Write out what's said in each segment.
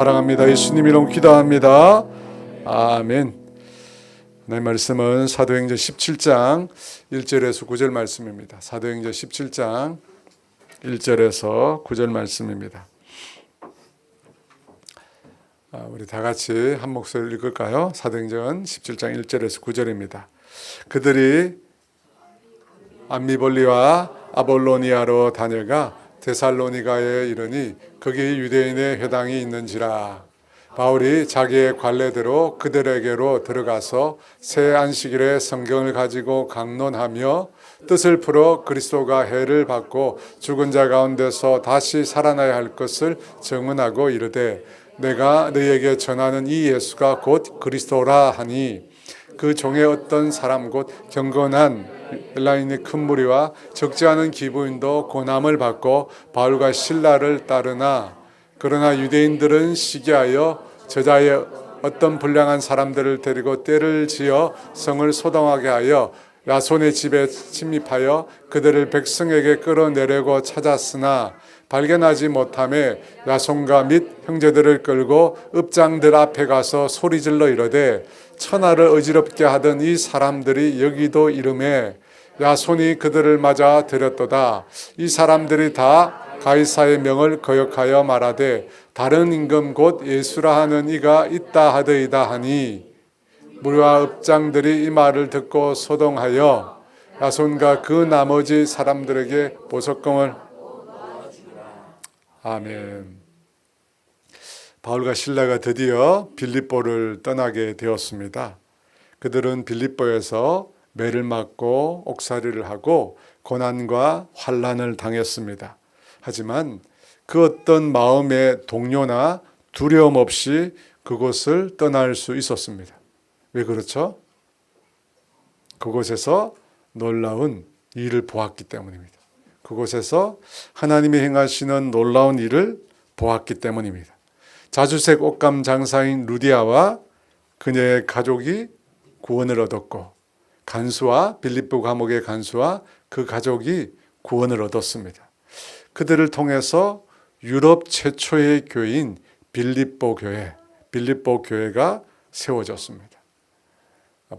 사랑합니다. 예수님 이름 기도합니다. 아멘. 오늘 말씀은 사도행전 17장 1절에서 9절 말씀입니다. 사도행전 17장 1절에서 9절 말씀입니다. 우리 다 같이 한 목소리를 읽을까요? 사도행전 17장 1절에서 9절입니다. 그들이 암미볼리와 아볼로니아로 다녀가 데살로니가에 이르니 거기 유대인의 회당이 있는지라. 바울이 자기의 관례대로 그들에게로 들어가서 새 안식일에 성경을 가지고 강론하며 뜻을 풀어 그리스도가 해를 받고 죽은 자 가운데서 다시 살아나야 할 것을 증언하고 이르되 내가 너희에게 전하는 이 예수가 곧 그리스도라 하니 그 종의 어떤 사람 곧 경건한 헬라인의 큰 무리와 적지 않은 기부인도 고난을 받고 바울과 실라를 따르나 그러나 유대인들은 시기하여 저자의 어떤 불량한 사람들을 데리고 떼를 지어 성을 소동하게 하여 야손의 집에 침입하여 그들을 백성에게 끌어내려고 찾았으나 발견하지 못하매 야손과 및 형제들을 끌고 읍장들 앞에 가서 소리질러 이르되 천하를 어지럽게 하던 이 사람들이 여기도 이름에 야손이 그들을 맞아 들였도다. 이 사람들이 다 가이사의 명을 거역하여 말하되 다른 임금 곧 예수라 하는 이가 있다 하더이다 하니 무리와 읍장들이 이 말을 듣고 소동하여 야손과 그 나머지 사람들에게 보석금을 아멘. 바울과 실라가 드디어 빌립보를 떠나게 되었습니다. 그들은 빌립보에서 매를 맞고 옥살이를 하고 고난과 환난을 당했습니다. 하지만 그 어떤 마음의 동요나 두려움 없이 그곳을 떠날 수 있었습니다. 왜 그렇죠? 그곳에서 놀라운 일을 보았기 때문입니다. 그곳에서 하나님이 행하시는 놀라운 일을 보았기 때문입니다. 자주색 옷감 장사인 루디아와 그녀의 가족이 구원을 얻었고 간수와 빌립보 감옥의 간수와 그 가족이 구원을 얻었습니다. 그들을 통해서 유럽 최초의 교회인 빌립보 교회가 세워졌습니다.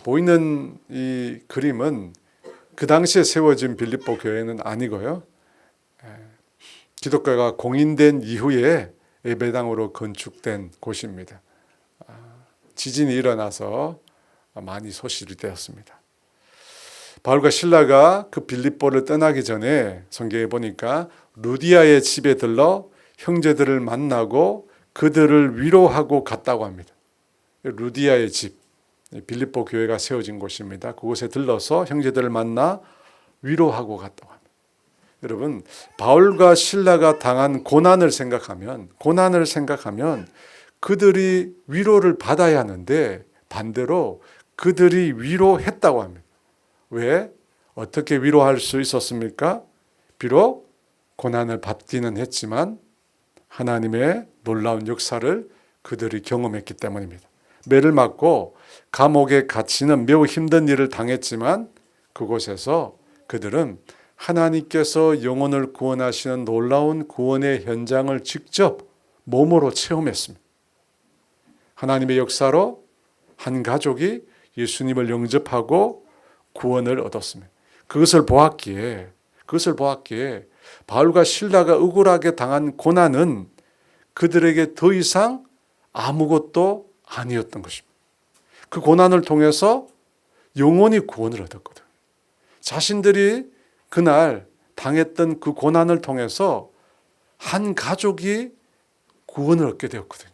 보이는 이 그림은 그 당시에 세워진 빌립보 교회는 아니고요. 기독교가 공인된 이후에 예배당으로 건축된 곳입니다. 지진이 일어나서 많이 소실이 되었습니다. 바울과 실라가 그 빌립보를 떠나기 전에 성경에 보니까 루디아의 집에 들러 형제들을 만나고 그들을 위로하고 갔다고 합니다. 루디아의 집, 빌립보 교회가 세워진 곳입니다. 그곳에 들러서 형제들을 만나 위로하고 갔다고 합니다. 여러분, 바울과 실라가 당한 고난을 생각하면 그들이 위로를 받아야 하는데 반대로 그들이 위로했다고 합니다. 왜? 어떻게 위로할 수 있었습니까? 비록 고난을 받기는 했지만 하나님의 놀라운 역사를 그들이 경험했기 때문입니다. 매를 맞고 감옥에 갇히는 매우 힘든 일을 당했지만 그곳에서 그들은 하나님께서 영혼을 구원하시는 놀라운 구원의 현장을 직접 몸으로 체험했습니다. 하나님의 역사로 한 가족이 예수님을 영접하고 구원을 얻었습니다. 그것을 보았기에 바울과 실라가 억울하게 당한 고난은 그들에게 더 이상 아무것도 아니었던 것입니다. 그 고난을 통해서 영원히 구원을 얻었거든요. 자신들이 그날 당했던 그 고난을 통해서 한 가족이 구원을 얻게 되었거든요.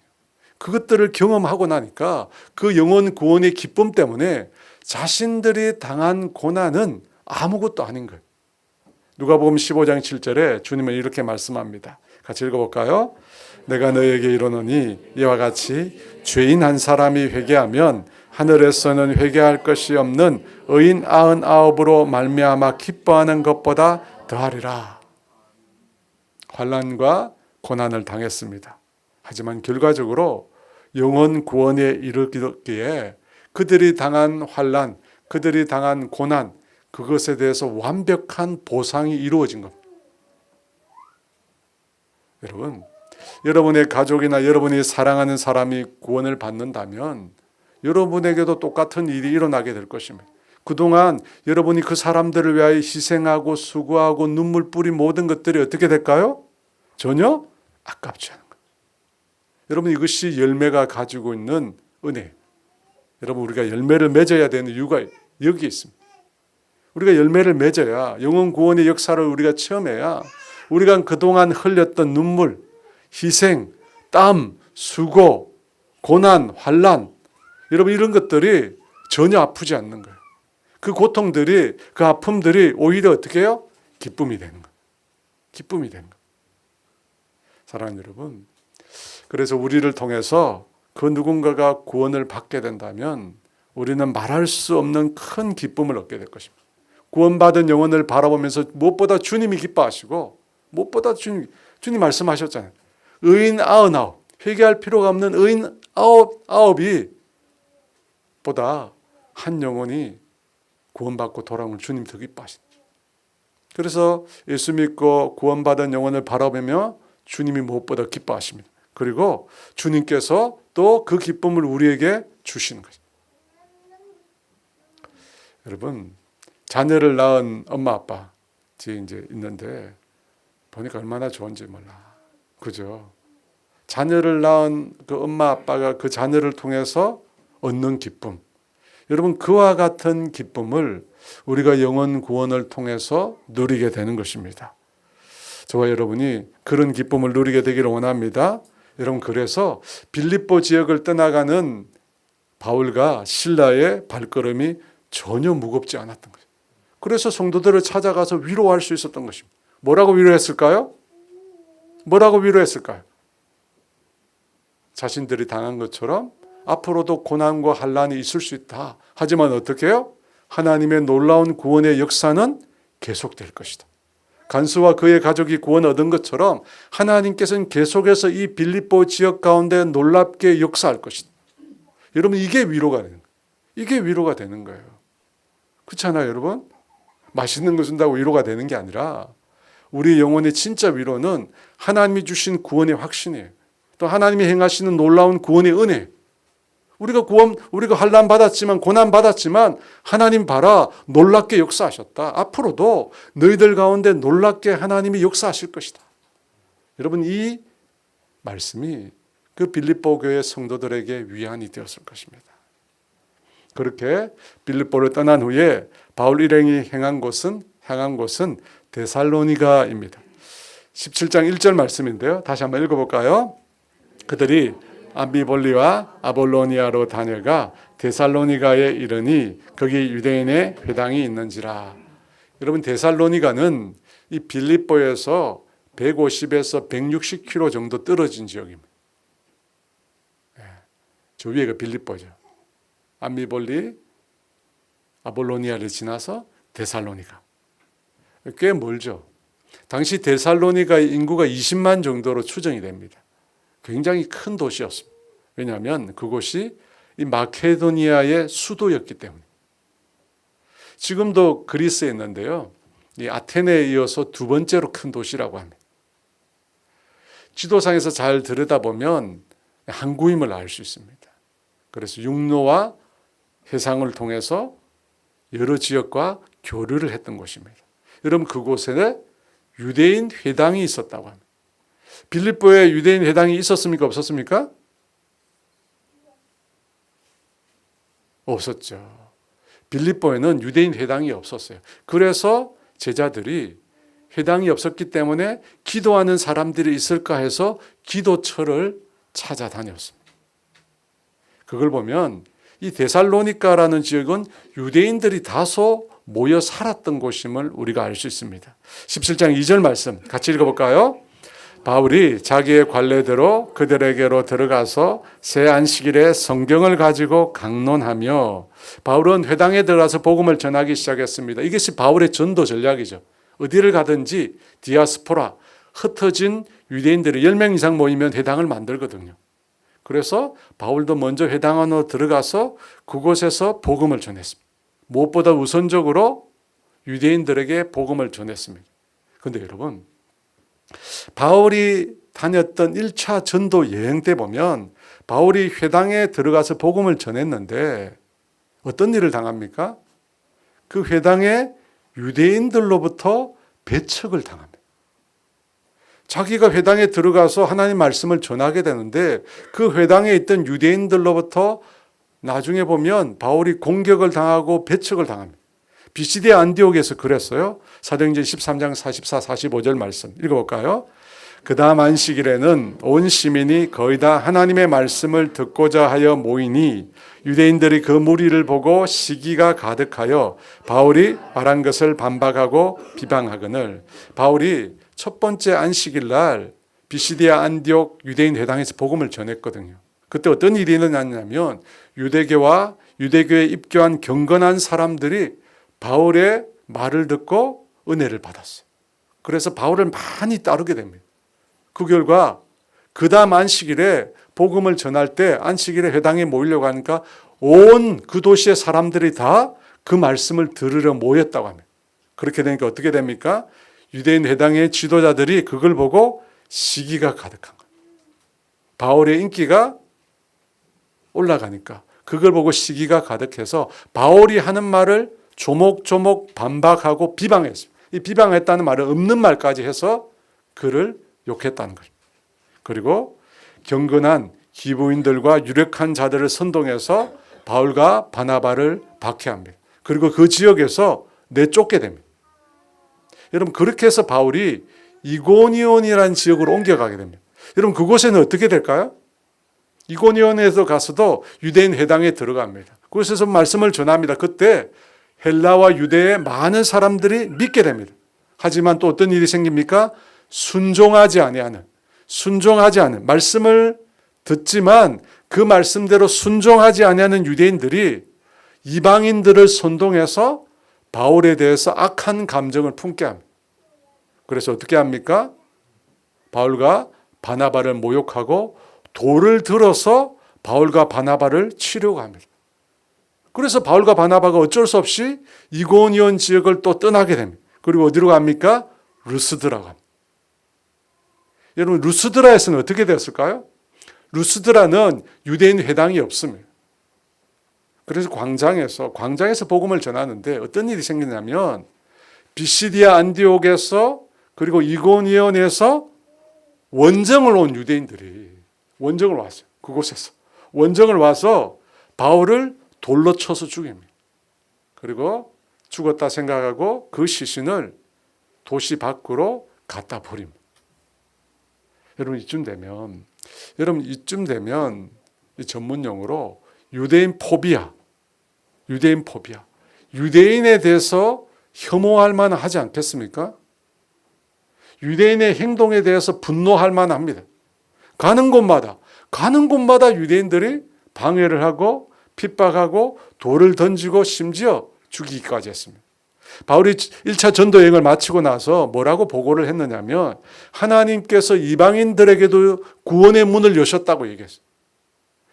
그것들을 경험하고 나니까 그 영원 구원의 기쁨 때문에 자신들이 당한 고난은 아무것도 아닌 거예요. 누가복음 15장 7절에 주님은 이렇게 말씀합니다. 같이 읽어볼까요? 내가 너에게 이르노니 이와 같이 죄인 한 사람이 회개하면 하늘에서는 회개할 것이 없는 의인 99으로 말미암아 기뻐하는 것보다 더하리라. 환난과 고난을 당했습니다. 하지만 결과적으로 영원 구원에 이르기에 그들이 당한 환난, 그들이 당한 고난, 그것에 대해서 완벽한 보상이 이루어진 겁니다. 여러분, 여러분의 가족이나 여러분이 사랑하는 사람이 구원을 받는다면 여러분에게도 똑같은 일이 일어나게 될 것입니다. 그동안 여러분이 그 사람들을 위하여 희생하고 수고하고 눈물 뿌린 모든 것들이 어떻게 될까요? 전혀 아깝지 않은 거예요. 여러분, 이것이 열매가 가지고 있는 은혜. 여러분, 우리가 열매를 맺어야 되는 이유가 여기 있습니다. 우리가 열매를 맺어야, 영혼 구원의 역사를 우리가 체험해야 우리가 그동안 흘렸던 눈물, 희생, 땀, 수고, 고난, 환난, 여러분, 이런 것들이 전혀 아프지 않는 거예요. 그 고통들이, 그 아픔들이 오히려 어떻게 해요? 기쁨이 되는 거예요. 기쁨이 되는 거예요. 사랑하는 여러분, 그래서 우리를 통해서 그 누군가가 구원을 받게 된다면 우리는 말할 수 없는 큰 기쁨을 얻게 될 것입니다. 구원받은 영혼을 바라보면서 무엇보다 주님이 기뻐하시고, 무엇보다 주님 말씀하셨잖아요. 의인 99, 회개할 필요가 없는 의인 99이 보다 한 영혼이 구원받고 돌아오는 주님 더 기뻐하신다. 그래서 예수 믿고 구원받은 영혼을 바라보며 주님이 무엇보다 기뻐하십니다. 그리고 주님께서 또 그 기쁨을 우리에게 주시는 거죠. 여러분, 자녀를 낳은 엄마 아빠 뒤에 이제 있는데 보니까 얼마나 좋은지 몰라. 그죠? 자녀를 낳은 그 엄마 아빠가 그 자녀를 통해서 얻는 기쁨. 여러분, 그와 같은 기쁨을 우리가 영혼 구원을 통해서 누리게 되는 것입니다. 저와 여러분이 그런 기쁨을 누리게 되기를 원합니다. 여러분, 그래서 빌립보 지역을 떠나가는 바울과 실라의 발걸음이 전혀 무겁지 않았던 거죠. 그래서 성도들을 찾아가서 위로할 수 있었던 것입니다. 뭐라고 위로했을까요? 뭐라고 위로했을까요? 자신들이 당한 것처럼 앞으로도 고난과 환난이 있을 수 있다. 하지만 어떻게 해요? 하나님의 놀라운 구원의 역사는 계속될 것이다. 간수와 그의 가족이 구원 얻은 것처럼 하나님께서는 계속해서 이 빌립보 지역 가운데 놀랍게 역사할 것이다. 여러분, 이게 위로가 되는 거예요. 이게 위로가 되는 거예요. 그렇잖아요, 여러분? 맛있는 거 준다고 위로가 되는 게 아니라 우리 영혼의 진짜 위로는 하나님이 주신 구원의 확신이에요. 또 하나님이 행하시는 놀라운 구원의 은혜. 우리가 환난 받았지만, 고난 받았지만 하나님 봐라, 놀랍게 역사하셨다. 앞으로도 너희들 가운데 놀랍게 하나님이 역사하실 것이다. 여러분, 이 말씀이 그 빌립보 교회 성도들에게 위안이 되었을 것입니다. 그렇게 빌립보를 떠난 후에 바울 일행이 향한 곳은 데살로니가입니다. 17장 1절 말씀인데요. 다시 한번 읽어볼까요? 그들이 암비볼리와 아볼로니아로 다녀가 데살로니가에 이르니 거기 유대인의 회당이 있는지라. 여러분, 데살로니가는 이 빌립보에서 150에서 160km 정도 떨어진 지역입니다. 저 위에가 빌립보죠. 암비볼리, 아볼로니아를 지나서 데살로니가. 꽤 멀죠. 당시 데살로니가의 인구가 20만 정도로 추정이 됩니다. 굉장히 큰 도시였습니다. 왜냐하면 그곳이 이 마케도니아의 수도였기 때문에. 지금도 그리스에 있는데요. 이 아테네에 이어서 두 번째로 큰 도시라고 합니다. 지도상에서 잘 들여다보면 항구임을 알 수 있습니다. 그래서 육로와 해상을 통해서 여러 지역과 교류를 했던 곳입니다. 여러분, 그곳에 유대인 회당이 있었다고 합니다. 빌립보에 유대인 회당이 있었습니까? 없었습니까? 없었죠. 빌립보에는 유대인 회당이 없었어요. 그래서 제자들이 회당이 없었기 때문에 기도하는 사람들이 있을까 해서 기도처를 찾아다녔습니다. 그걸 보면 이 데살로니가라는 지역은 유대인들이 다소 모여 살았던 곳임을 우리가 알 수 있습니다. 17장 2절 말씀 같이 읽어볼까요? 바울이 자기의 관례대로 그들에게로 들어가서 새 안식일에 성경을 가지고 강론하며, 바울은 회당에 들어가서 복음을 전하기 시작했습니다. 이것이 바울의 전도 전략이죠. 어디를 가든지 디아스포라, 흩어진 유대인들이 10명 이상 모이면 회당을 만들거든요. 그래서 바울도 먼저 회당 안으로 들어가서 그곳에서 복음을 전했습니다. 무엇보다 우선적으로 유대인들에게 복음을 전했습니다. 그런데 여러분, 바울이 다녔던 1차 전도 여행 때 보면 바울이 회당에 들어가서 복음을 전했는데 어떤 일을 당합니까? 그 회당에 유대인들로부터 배척을 당합니다. 자기가 회당에 들어가서 하나님 말씀을 전하게 되는데 그 회당에 있던 유대인들로부터 나중에 보면 바울이 공격을 당하고 배척을 당합니다. 비시디아 안디옥에서 그랬어요. 사도행전 13장 44, 45절 말씀 읽어볼까요? 그 다음 안식일에는 온 시민이 거의 다 하나님의 말씀을 듣고자 하여 모이니 유대인들이 그 무리를 보고 시기가 가득하여 바울이 말한 것을 반박하고 비방하거늘. 바울이 첫 번째 안식일 날 비시디아 안디옥 유대인 회당에서 복음을 전했거든요. 그때 어떤 일이 일어났냐면 유대교와 유대교에 입교한 경건한 사람들이 바울의 말을 듣고 은혜를 받았어요. 그래서 바울을 많이 따르게 됩니다. 그 결과 그 다음 안식일에 복음을 전할 때 안식일에 회당에 모이려고 하니까 온 그 도시의 사람들이 다 그 말씀을 들으러 모였다고 합니다. 그렇게 되니까 어떻게 됩니까? 유대인 회당의 지도자들이 그걸 보고 시기가 가득한 거예요. 바울의 인기가 올라가니까 그걸 보고 시기가 가득해서 바울이 하는 말을 조목조목 반박하고 비방했어요. 이 비방했다는 말은 없는 말까지 해서 그를 욕했다는 거죠. 그리고 경건한 기부인들과 유력한 자들을 선동해서 바울과 바나바를 박해합니다. 그리고 그 지역에서 내쫓게 됩니다. 여러분 그렇게 해서 바울이 이고니온이라는 지역으로 옮겨가게 됩니다. 여러분 그곳에는 어떻게 될까요? 이고니온에서 가서도 유대인 회당에 들어갑니다. 그곳에서 말씀을 전합니다. 그때 헬라와 유대의 많은 사람들이 믿게 됩니다. 하지만 또 어떤 일이 생깁니까? 순종하지 않은 말씀을 듣지만 그 말씀대로 순종하지 아니하는 유대인들이 이방인들을 선동해서 바울에 대해서 악한 감정을 품게 합니다. 그래서 어떻게 합니까? 바울과 바나바를 모욕하고 돌을 들어서 바울과 바나바를 치려고 합니다. 그래서 바울과 바나바가 어쩔 수 없이 이고니온 지역을 또 떠나게 됩니다. 그리고 어디로 갑니까? 루스드라고 합니다. 여러분 루스드라에서는 어떻게 되었을까요? 루스드라는 유대인 회당이 없습니다. 그래서 광장에서 복음을 전하는데 어떤 일이 생기냐면 비시디아 안디옥에서 그리고 이고니온에서 원정을 온 유대인들이 원정을 왔어요. 그곳에서 원정을 와서 바울을 돌로 쳐서 죽입니다. 그리고 죽었다 생각하고 그 시신을 도시 밖으로 갖다 버립니다. 여러분 이쯤 되면 이 전문 용어로 유대인 포비아, 유대인에 대해서 혐오할 만하지 않겠습니까? 유대인의 행동에 대해서 분노할 만합니다. 가는 곳마다 유대인들이 방해를 하고 핍박하고 돌을 던지고 심지어 죽이기까지 했습니다. 바울이 1차 전도 여행을 마치고 나서 뭐라고 보고를 했느냐면 하나님께서 이방인들에게도 구원의 문을 여셨다고 얘기했어요.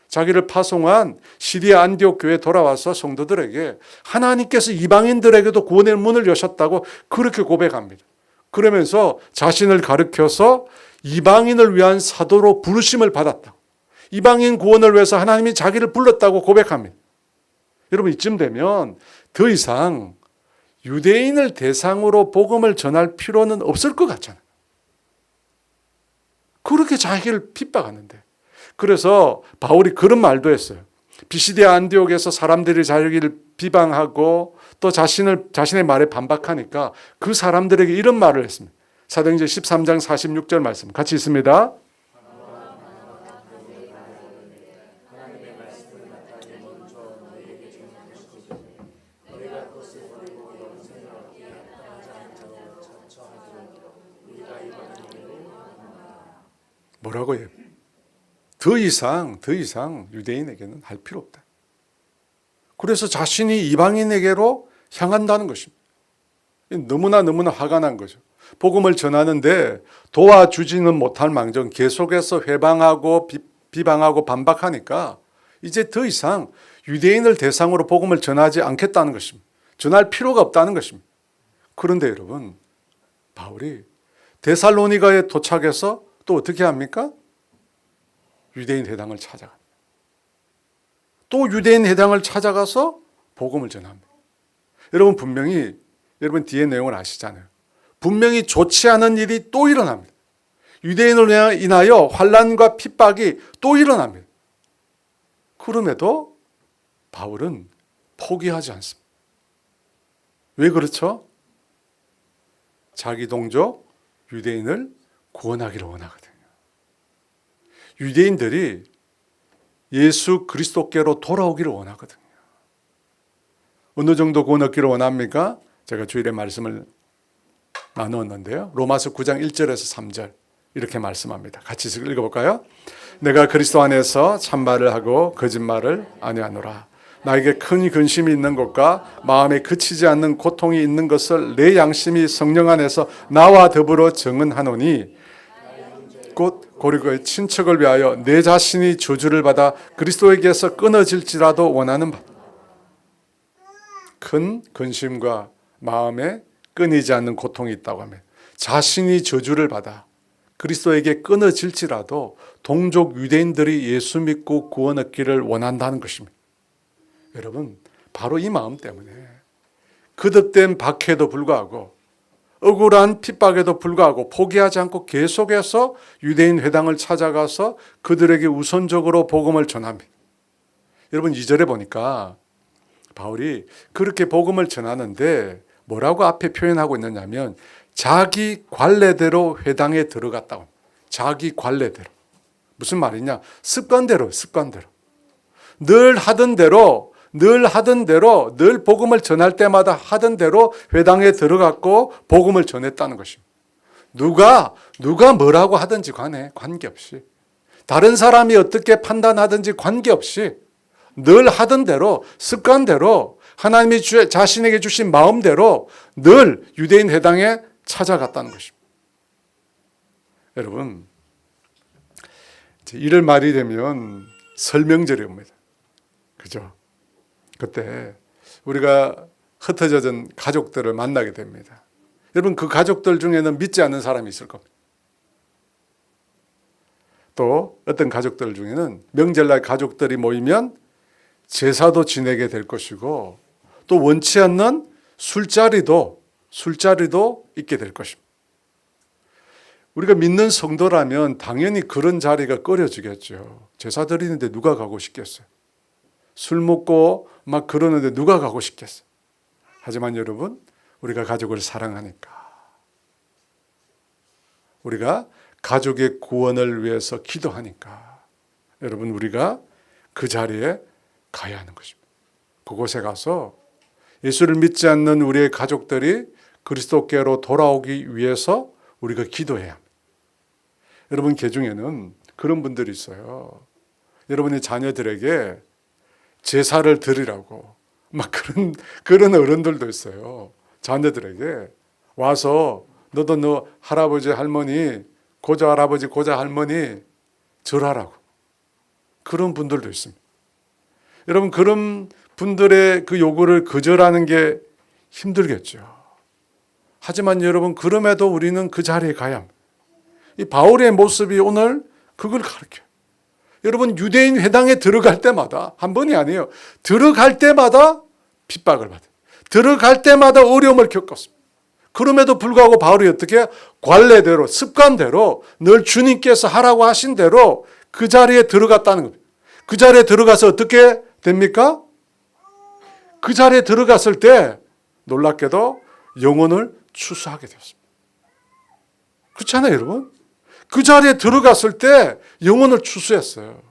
자기를 파송한 시리아 안디옥 교회에 돌아와서 성도들에게 하나님께서 이방인들에게도 구원의 문을 여셨다고 그렇게 고백합니다. 그러면서 자신을 가리켜서 이방인을 위한 사도로 부르심을 받았다. 이방인 구원을 위해서 하나님이 자기를 불렀다고 고백합니다. 여러분 이쯤 되면 더 이상 유대인을 대상으로 복음을 전할 필요는 없을 것 같잖아요. 그렇게 자기를 핍박하는데. 그래서 바울이 그런 말도 했어요. 비시디아 안디옥에서 사람들이 자기를 비방하고 또 자신의 말에 반박하니까 그 사람들에게 이런 말을 했습니다. 사도행전 13장 46절 말씀 같이 있습니다. 뭐라고 해요? 더 이상 유대인에게는 할 필요 없다. 그래서 자신이 이방인에게로 향한다는 것입니다. 너무나 화가 난 거죠. 복음을 전하는데 도와주지는 못할 망정 계속해서 회방하고 비방하고 반박하니까 이제 더 이상 유대인을 대상으로 복음을 전하지 않겠다는 것입니다. 전할 필요가 없다는 것입니다. 그런데 여러분, 바울이 데살로니가에 도착해서 또 어떻게 합니까? 유대인 회당을 찾아갑니다. 또 유대인 회당을 찾아가서 복음을 전합니다. 여러분 분명히 여러분 뒤에 내용을 아시잖아요. 분명히 좋지 않은 일이 또 일어납니다. 유대인을 인하여 환난과 핍박이 또 일어납니다. 그럼에도 바울은 포기하지 않습니다. 왜 그렇죠? 자기 동족 유대인을 구원하기를 원하거든요. 유대인들이 예수 그리스도께로 돌아오기를 원하거든요. 어느 정도 구원 얻기를 원합니까? 제가 주일에 말씀을 나누었는데요. 로마서 9장 1절에서 3절 이렇게 말씀합니다. 같이 읽어볼까요? 내가 그리스도 안에서 참말을 하고 거짓말을 아니하노라. 나에게 큰 근심이 있는 것과 마음에 그치지 않는 고통이 있는 것을 내 양심이 성령 안에서 나와 더불어 증언하노니 곧 고리고의 친척을 위하여 내 자신이 저주를 받아 그리스도에게서 끊어질지라도 원하는 바. 큰 근심과 마음에 끊이지 않는 고통이 있다고 하면 자신이 저주를 받아 그리스도에게 끊어질지라도 동족 유대인들이 예수 믿고 구원 얻기를 원한다는 것입니다. 여러분 바로 이 마음 때문에 거듭된 박해도 불구하고 억울한 핍박에도 불구하고 포기하지 않고 계속해서 유대인 회당을 찾아가서 그들에게 우선적으로 복음을 전합니다. 여러분 2절에 보니까 바울이 그렇게 복음을 전하는데 뭐라고 앞에 표현하고 있느냐면 자기 관례대로 회당에 들어갔다고. 자기 관례대로. 무슨 말이냐? 습관대로. 늘 하던 대로 늘 복음을 전할 때마다 하던 대로 회당에 들어갔고 복음을 전했다는 것입니다. 누가 뭐라고 하든지 관계없이 다른 사람이 어떻게 판단하든지 관계없이 늘 하던 대로 습관대로 하나님이 자신에게 주신 마음대로 늘 유대인 회당에 찾아갔다는 것입니다. 여러분 1월 말이 되면 설명절이 옵니다. 그죠? 그때 우리가 흩어져진 가족들을 만나게 됩니다. 여러분 그 가족들 중에는 믿지 않는 사람이 있을 겁니다. 또 어떤 가족들 중에는 명절날 가족들이 모이면 제사도 지내게 될 것이고 또 원치 않는 술자리도 있게 될 것입니다. 우리가 믿는 성도라면 당연히 그런 자리가 꺼려지겠죠. 제사 드리는데 누가 가고 싶겠어요? 술 먹고 막 그러는데 누가 가고 싶겠어요? 하지만 여러분 우리가 가족을 사랑하니까 우리가 가족의 구원을 위해서 기도하니까 여러분 우리가 그 자리에 가야 하는 것입니다. 그곳에 가서 예수를 믿지 않는 우리의 가족들이 그리스도께로 돌아오기 위해서 우리가 기도해야 합니다. 여러분 개중에는 그런 분들이 있어요. 여러분의 자녀들에게 제사를 드리라고 막 그런 어른들도 있어요. 자녀들에게 와서 너도 너 할아버지 할머니 고조 할아버지 고조 할머니 절하라고 그런 분들도 있습니다. 여러분 그런 분들의 그 요구를 거절하는 게 힘들겠죠. 하지만 여러분 그럼에도 우리는 그 자리에 가야 합니다. 이 바울의 모습이 오늘 그걸 가르쳐요. 여러분 유대인 회당에 들어갈 때마다 한 번이 아니에요. 들어갈 때마다 핍박을 받아요. 들어갈 때마다 어려움을 겪었습니다. 그럼에도 불구하고 바울이 어떻게 관례대로 습관대로 늘 주님께서 하라고 하신 대로 그 자리에 들어갔다는 겁니다. 그 자리에 들어가서 어떻게 됩니까? 그 자리에 들어갔을 때 놀랍게도 영혼을 추수하게 되었습니다. 그렇잖아요 여러분. 그 자리에 들어갔을 때 영혼을 추수했어요.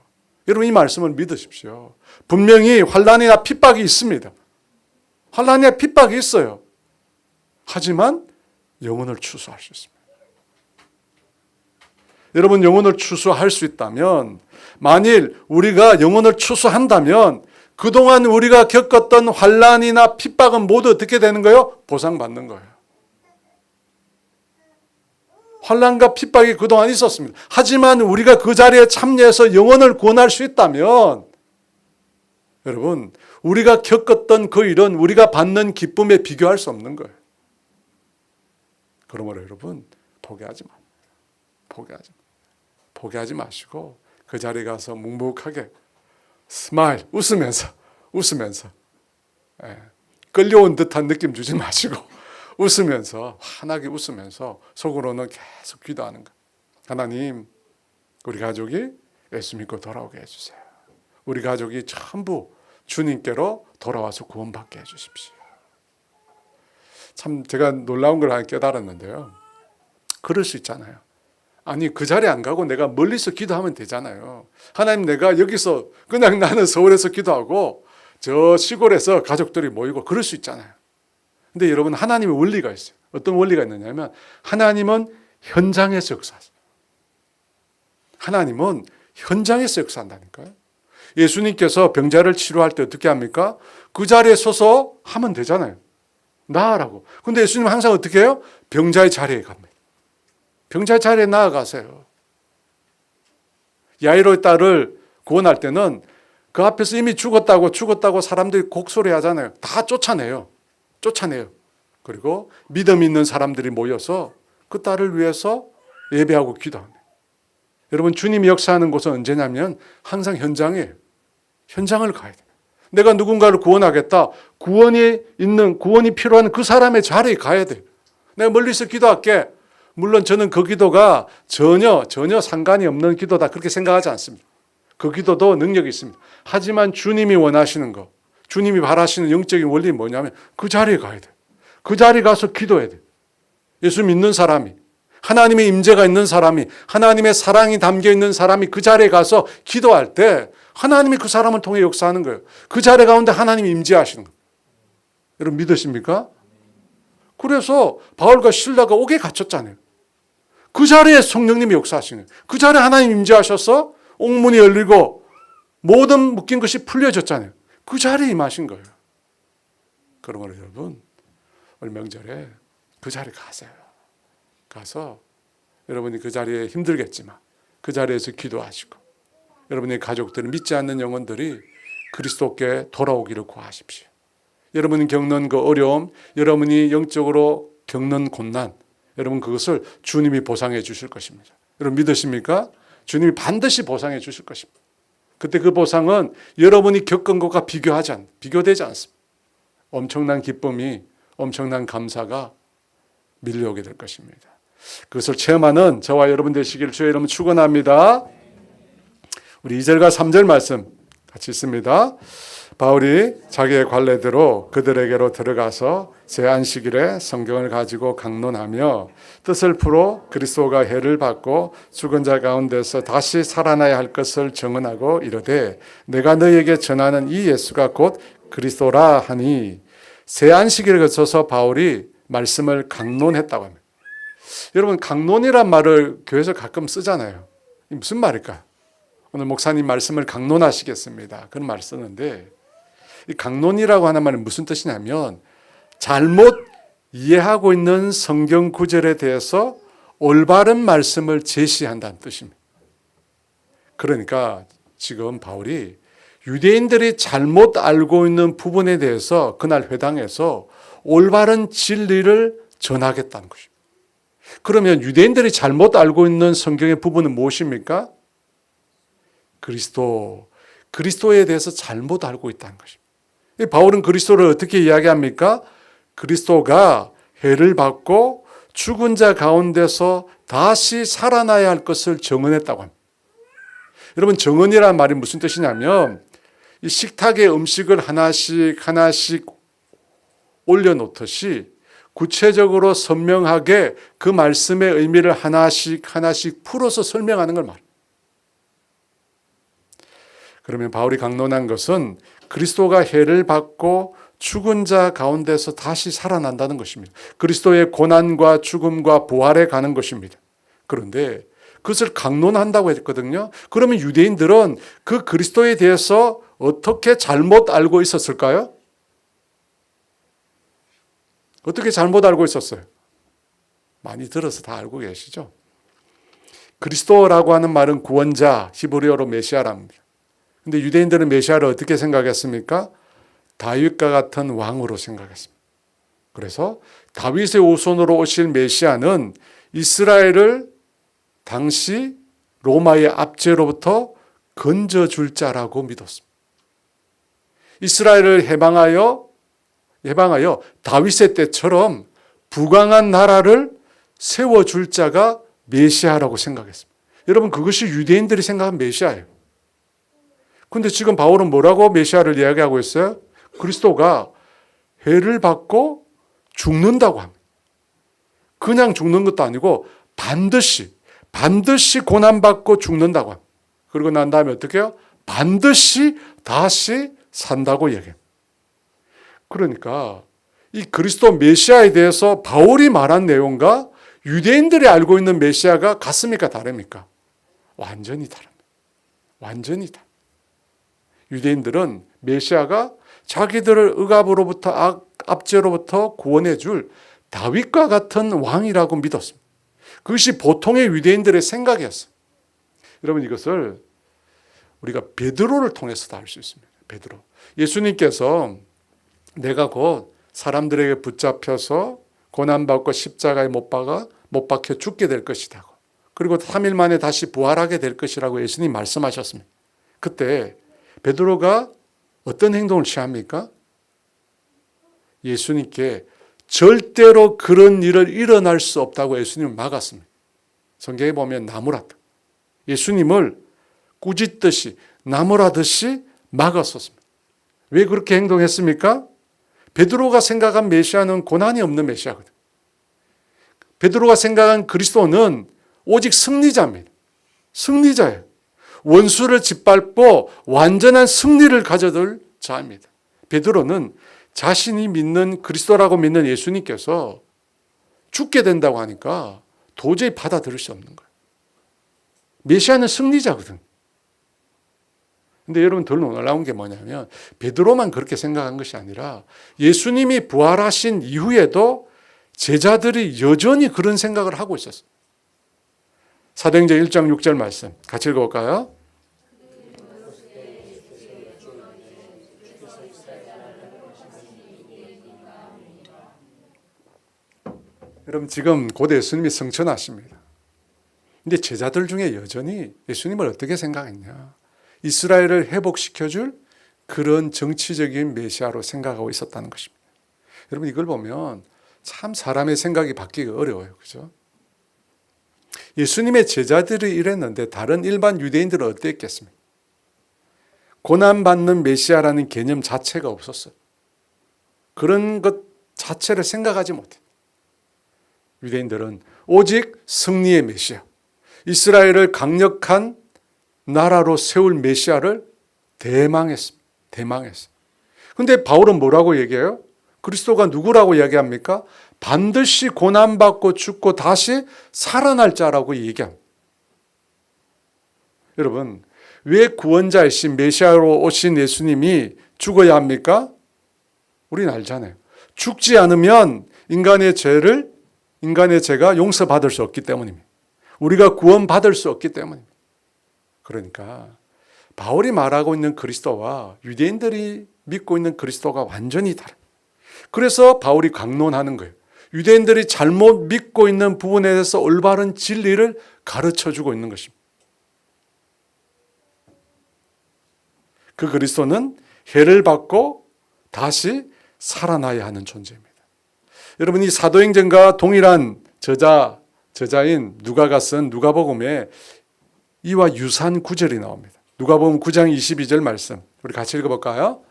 여러분 이 말씀을 믿으십시오. 분명히 환난이나 핍박이 있습니다. 환난이나 핍박이 있어요. 하지만 영혼을 추수할 수 있습니다. 여러분 영혼을 추수할 수 있다면 만일 우리가 영혼을 추수한다면 그동안 우리가 겪었던 환난이나 핍박은 모두 어떻게 되는 거예요? 보상받는 거예요. 환난과 핍박이 그동안 있었습니다. 하지만 우리가 그 자리에 참여해서 영혼을 구원할 수 있다면 여러분 우리가 겪었던 그 일은 우리가 받는 기쁨에 비교할 수 없는 거예요. 그러므로 여러분 포기하지 마. 포기하지 마시고 그 자리에 가서 묵묵하게 스마일, 웃으면서 끌려온 듯한 느낌 주지 마시고 웃으면서, 환하게 웃으면서 속으로는 계속 기도하는 거예요. 하나님, 우리 가족이 예수 믿고 돌아오게 해주세요. 우리 가족이 전부 주님께로 돌아와서 구원받게 해주십시오. 참 제가 놀라운 걸 하나 깨달았는데요. 그럴 수 있잖아요. 아니, 그 자리에 안 가고 내가 멀리서 기도하면 되잖아요. 하나님, 내가 여기서 그냥 나는 서울에서 기도하고 저 시골에서 가족들이 모이고 그럴 수 있잖아요. 근데 여러분, 하나님의 원리가 있어요. 어떤 원리가 있느냐면 하나님은 현장에서 역사하세요. 하나님은 현장에서 역사한다니까요. 예수님께서 병자를 치료할 때 어떻게 합니까? 그 자리에 서서 하면 되잖아요. 나아라고. 근데 예수님은 항상 어떻게 해요? 병자의 자리에 갑니다. 병자의 자리에 나아가세요. 야이로의 딸을 구원할 때는 그 앞에서 이미 죽었다고 사람들이 곡소리 하잖아요. 다 쫓아내요. 그리고 믿음 있는 사람들이 모여서 그 딸을 위해서 예배하고 기도합니다. 여러분, 주님이 역사하는 곳은 언제냐면 항상 현장이에요. 현장을 가야 돼요. 내가 누군가를 구원하겠다. 구원이 필요한 그 사람의 자리에 가야 돼요. 내가 멀리서 기도할게. 물론 저는 그 기도가 전혀 상관이 없는 기도다 그렇게 생각하지 않습니다. 그 기도도 능력이 있습니다. 하지만 주님이 원하시는 거, 주님이 바라시는 영적인 원리는 뭐냐면 그 자리에 가야 돼요. 그 자리에 가서 기도해야 돼요. 예수 믿는 사람이, 하나님의 임재가 있는 사람이, 하나님의 사랑이 담겨 있는 사람이 그 자리에 가서 기도할 때 하나님이 그 사람을 통해 역사하는 거예요. 그 자리 가운데 하나님이 임재하시는 거예요. 여러분 믿으십니까? 그래서 바울과 실라가 옥에 갇혔잖아요. 그 자리에 성령님이 역사하시는 거예요. 그 자리에 하나님 임재하셔서 옥문이 열리고 모든 묶인 것이 풀려졌잖아요. 그 자리에 임하신 거예요. 그러므로 여러분, 올 명절에 그 자리에 가세요. 가서 여러분이 그 자리에 힘들겠지만 그 자리에서 기도하시고 여러분의 가족들은 믿지 않는 영혼들이 그리스도께 돌아오기를 구하십시오. 여러분이 겪는 그 어려움, 여러분이 영적으로 겪는 고난, 여러분 그것을 주님이 보상해 주실 것입니다. 여러분 믿으십니까? 주님이 반드시 보상해 주실 것입니다. 그때 그 보상은 여러분이 겪은 것과 비교되지 않습니다. 엄청난 기쁨이, 엄청난 감사가 밀려오게 될 것입니다. 그것을 체험하는 저와 여러분 되시기를 주의 이름으로 축원합니다. 우리 2절과 3절 말씀 같이 읽습니다. 바울이 자기의 관례대로 그들에게로 들어가서 제 안식일에 성경을 가지고 강론하며 뜻을 풀어 그리스도가 해를 받고 죽은 자 가운데서 다시 살아나야 할 것을 증언하고 이르되 내가 너희에게 전하는 이 예수가 곧 그리스도라 하니, 새 안식일에 거쳐서 바울이 말씀을 강론했다고 합니다. 여러분, 강론이란 말을 교회에서 가끔 쓰잖아요. 무슨 말일까요? 오늘 목사님 말씀을 강론하시겠습니다. 그런 말 쓰는데, 이 강론이라고 하는 말은 무슨 뜻이냐면 잘못 이해하고 있는 성경 구절에 대해서 올바른 말씀을 제시한다는 뜻입니다. 그러니까 지금 바울이 유대인들이 잘못 알고 있는 부분에 대해서 그날 회당에서 올바른 진리를 전하겠다는 것입니다. 그러면 유대인들이 잘못 알고 있는 성경의 부분은 무엇입니까? 그리스도에 대해서 잘못 알고 있다는 것입니다. 바울은 그리스도를 어떻게 이야기합니까? 그리스도가 해를 받고 죽은 자 가운데서 다시 살아나야 할 것을 증언했다고 합니다. 여러분, 증언이라는 말이 무슨 뜻이냐면 이 식탁에 음식을 하나씩 올려놓듯이 구체적으로 선명하게 그 말씀의 의미를 하나씩 풀어서 설명하는 걸 말합니다. 그러면 바울이 강론한 것은 그리스도가 해를 받고 죽은 자 가운데서 다시 살아난다는 것입니다. 그리스도의 고난과 죽음과 부활에 가는 것입니다. 그런데 그것을 강론한다고 했거든요. 그러면 유대인들은 그 그리스도에 대해서 어떻게 잘못 알고 있었을까요? 어떻게 잘못 알고 있었어요? 많이 들어서 다 알고 계시죠? 그리스도라고 하는 말은 구원자, 히브리어로 메시아랍니다. 근데 유대인들은 메시아를 어떻게 생각했습니까? 다윗과 같은 왕으로 생각했습니다. 그래서 다윗의 후손으로 오실 메시아는 이스라엘을 당시 로마의 압제로부터 건져줄 자라고 믿었습니다. 이스라엘을 해방하여 다윗의 때처럼 부강한 나라를 세워줄 자가 메시아라고 생각했습니다. 여러분, 그것이 유대인들이 생각한 메시아예요. 근데 지금 바울은 뭐라고 메시아를 이야기하고 있어요? 그리스도가 해를 받고 죽는다고 합니다. 그냥 죽는 것도 아니고 반드시 고난받고 죽는다고 합니다. 그리고 난 다음에 어떻게 해요? 반드시 다시 산다고 얘기해요. 그러니까 이 그리스도 메시아에 대해서 바울이 말한 내용과 유대인들이 알고 있는 메시아가 같습니까? 다릅니까? 완전히 다릅니다. 완전히 다릅니다. 유대인들은 메시아가 자기들을 억압으로부터 압제로부터 구원해 줄 다윗과 같은 왕이라고 믿었습니다. 그것이 보통의 유대인들의 생각이었어요. 여러분, 이것을 우리가 베드로를 통해서도 알 수 있습니다. 베드로. 예수님께서 내가 곧 사람들에게 붙잡혀서 고난받고 십자가에 못 박혀 죽게 될 것이다. 그리고 3일 만에 다시 부활하게 될 것이라고 예수님 말씀하셨습니다. 그때 베드로가 어떤 행동을 취합니까? 예수님께 절대로 그런 일을 일어날 수 없다고 예수님을 막았습니다. 성경에 보면 나무라다. 예수님을 꾸짖듯이 나무라듯이 막았었습니다. 왜 그렇게 행동했습니까? 베드로가 생각한 메시아는 고난이 없는 메시아거든. 베드로가 생각한 그리스도는 오직 승리자입니다. 승리자예요. 원수를 짓밟고 완전한 승리를 가져들 자입니다. 베드로는 자신이 믿는 그리스도라고 믿는 예수님께서 죽게 된다고 하니까 도저히 받아들일 수 없는 거예요. 메시아는 승리자거든. 근데 여러분, 더 놀라운 게 뭐냐면 베드로만 그렇게 생각한 것이 아니라 예수님이 부활하신 이후에도 제자들이 여전히 그런 생각을 하고 있었어요. 사도행전 1장 6절 말씀 같이 읽어볼까요? 여러분, 지금 곧 예수님이 승천하십니다. 근데 제자들 중에 여전히 예수님을 어떻게 생각했냐? 이스라엘을 회복시켜줄 그런 정치적인 메시아로 생각하고 있었다는 것입니다. 여러분, 이걸 보면 참 사람의 생각이 바뀌기 어려워요. 그죠? 예수님의 제자들이 이랬는데 다른 일반 유대인들은 어땠겠습니까? 고난받는 메시아라는 개념 자체가 없었어요. 그런 것 자체를 생각하지 못해요. 유대인들은 오직 승리의 메시아, 이스라엘을 강력한 나라로 세울 메시아를 대망했습니다. 대망했어요. 그런데 바울은 뭐라고 얘기해요? 그리스도가 누구라고 이야기합니까? 반드시 고난받고 죽고 다시 살아날 자라고 얘기합니다. 여러분, 왜 구원자이신 메시아로 오신 예수님이 죽어야 합니까? 우리는 알잖아요. 죽지 않으면 인간의 죄가 용서받을 수 없기 때문입니다. 우리가 구원받을 수 없기 때문입니다. 그러니까 바울이 말하고 있는 그리스도와 유대인들이 믿고 있는 그리스도가 완전히 다릅니다. 그래서 바울이 강론하는 거예요. 유대인들이 잘못 믿고 있는 부분에 대해서 올바른 진리를 가르쳐주고 있는 것입니다. 그 그리스도는 해를 받고 다시 살아나야 하는 존재입니다. 여러분, 이 사도행전과 동일한 저자인 누가가 쓴 누가복음에 이와 유사한 구절이 나옵니다. 누가복음 9장 22절 말씀 우리 같이 읽어볼까요?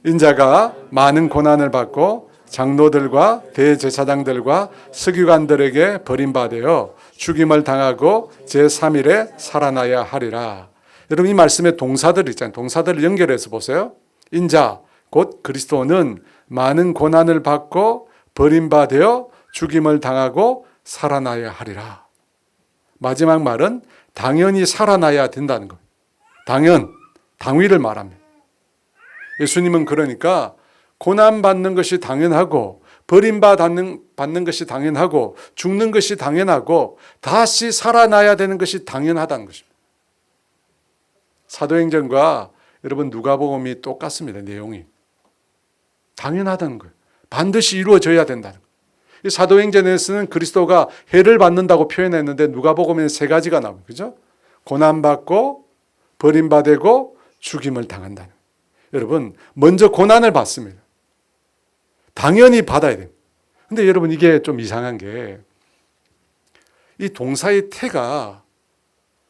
인자가 많은 고난을 받고 장로들과 대제사장들과 서기관들에게 버림받아 죽임을 당하고 제3일에 살아나야 하리라. 여러분, 이 말씀에 동사들 있잖아요. 동사들을 연결해서 보세요. 인자 곧 그리스도는 많은 고난을 받고 버림받아 죽임을 당하고 살아나야 하리라. 마지막 말은 당연히 살아나야 된다는 거예요. 당위를 말합니다. 예수님은 그러니까 고난받는 것이 당연하고 버림받는 것이 당연하고 죽는 것이 당연하고 다시 살아나야 되는 것이 당연하다는 것입니다. 사도행전과 여러분 누가복음이 똑같습니다. 내용이. 당연하다는 거예요. 반드시 이루어져야 된다는 거예요. 이 사도행전에서는 그리스도가 해를 받는다고 표현했는데 누가복음에는 세 가지가 나옵니다. 그죠? 고난받고 버림받고 죽임을 당한다는. 여러분, 먼저 고난을 받습니다. 당연히 받아야 돼요. 근데 여러분, 이게 좀 이상한 게 이 동사의 태가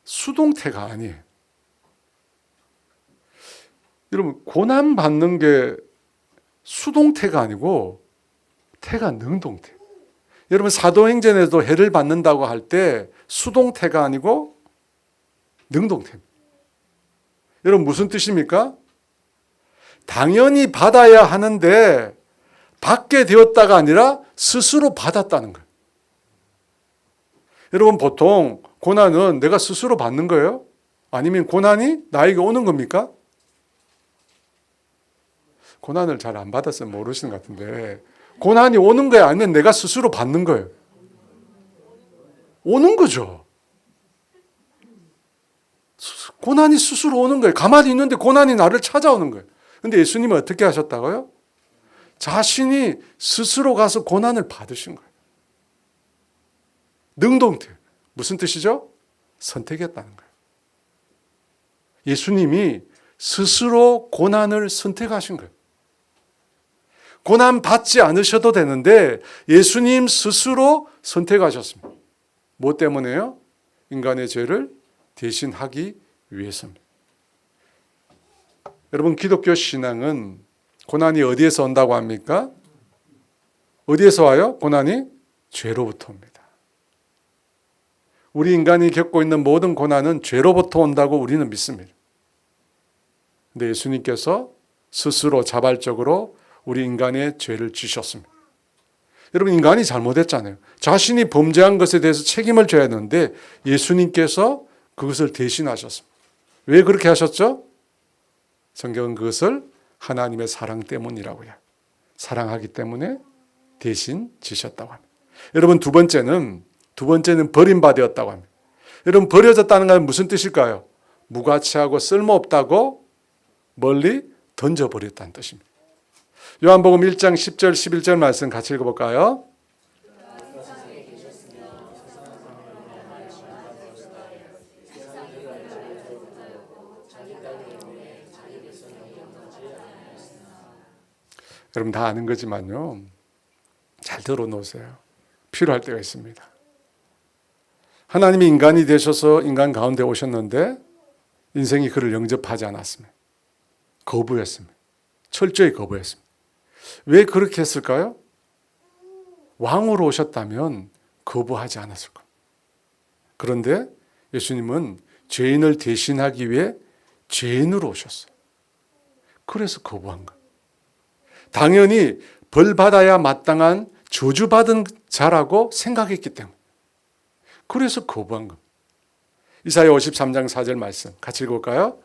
수동태가 아니에요. 여러분, 고난받는 게 수동태가 아니고 태가 능동태. 여러분, 사도행전에도 해를 받는다고 할 때 수동태가 아니고 능동태입니다. 여러분, 무슨 뜻입니까? 당연히 받아야 하는데 받게 되었다가 아니라 스스로 받았다는 거예요. 여러분, 보통 고난은 내가 스스로 받는 거예요? 아니면 고난이 나에게 오는 겁니까? 고난을 잘 안 받았으면 모르시는 것 같은데, 고난이 오는 거야? 아니면 내가 스스로 받는 거예요? 오는 거죠. 고난이 스스로 오는 거예요. 가만히 있는데 고난이 나를 찾아오는 거예요. 근데 예수님은 어떻게 하셨다고요? 자신이 스스로 가서 고난을 받으신 거예요. 능동태. 무슨 뜻이죠? 선택했다는 거예요. 예수님이 스스로 고난을 선택하신 거예요. 고난 받지 않으셔도 되는데 예수님 스스로 선택하셨습니다. 뭐 때문에요? 인간의 죄를 대신하기 위해서입니다. 여러분, 기독교 신앙은 고난이 어디에서 온다고 합니까? 어디에서 와요? 고난이 죄로부터 옵니다. 우리 인간이 겪고 있는 모든 고난은 죄로부터 온다고 우리는 믿습니다. 근데 예수님께서 스스로 자발적으로 우리 인간의 죄를 지셨습니다. 여러분, 인간이 잘못했잖아요. 자신이 범죄한 것에 대해서 책임을 져야 하는데 예수님께서 그것을 대신하셨습니다. 왜 그렇게 하셨죠? 성경은 그것을 하나님의 사랑 때문이라고 해요. 사랑하기 때문에 대신 지셨다고 합니다. 여러분, 두 번째는 버림받았다고 합니다. 여러분, 버려졌다는 건 무슨 뜻일까요? 무가치하고 쓸모없다고 멀리 던져버렸다는 뜻입니다. 요한복음 1장 10절 11절 말씀 같이 읽어볼까요? 여러분, 다 아는 거지만요, 잘 들어놓으세요. 필요할 때가 있습니다. 하나님이 인간이 되셔서 인간 가운데 오셨는데 인생이 그를 영접하지 않았습니다. 거부했습니다. 철저히 거부했습니다. 왜 그렇게 했을까요? 왕으로 오셨다면 거부하지 않았을 겁니다. 그런데 예수님은 죄인을 대신하기 위해 죄인으로 오셨어요. 그래서 거부한 거예요. 당연히 벌 받아야 마땅한 저주받은 자라고 생각했기 때문에. 그래서 거부한 겁니다. 이사야 53장 4절 말씀 같이 읽어볼까요?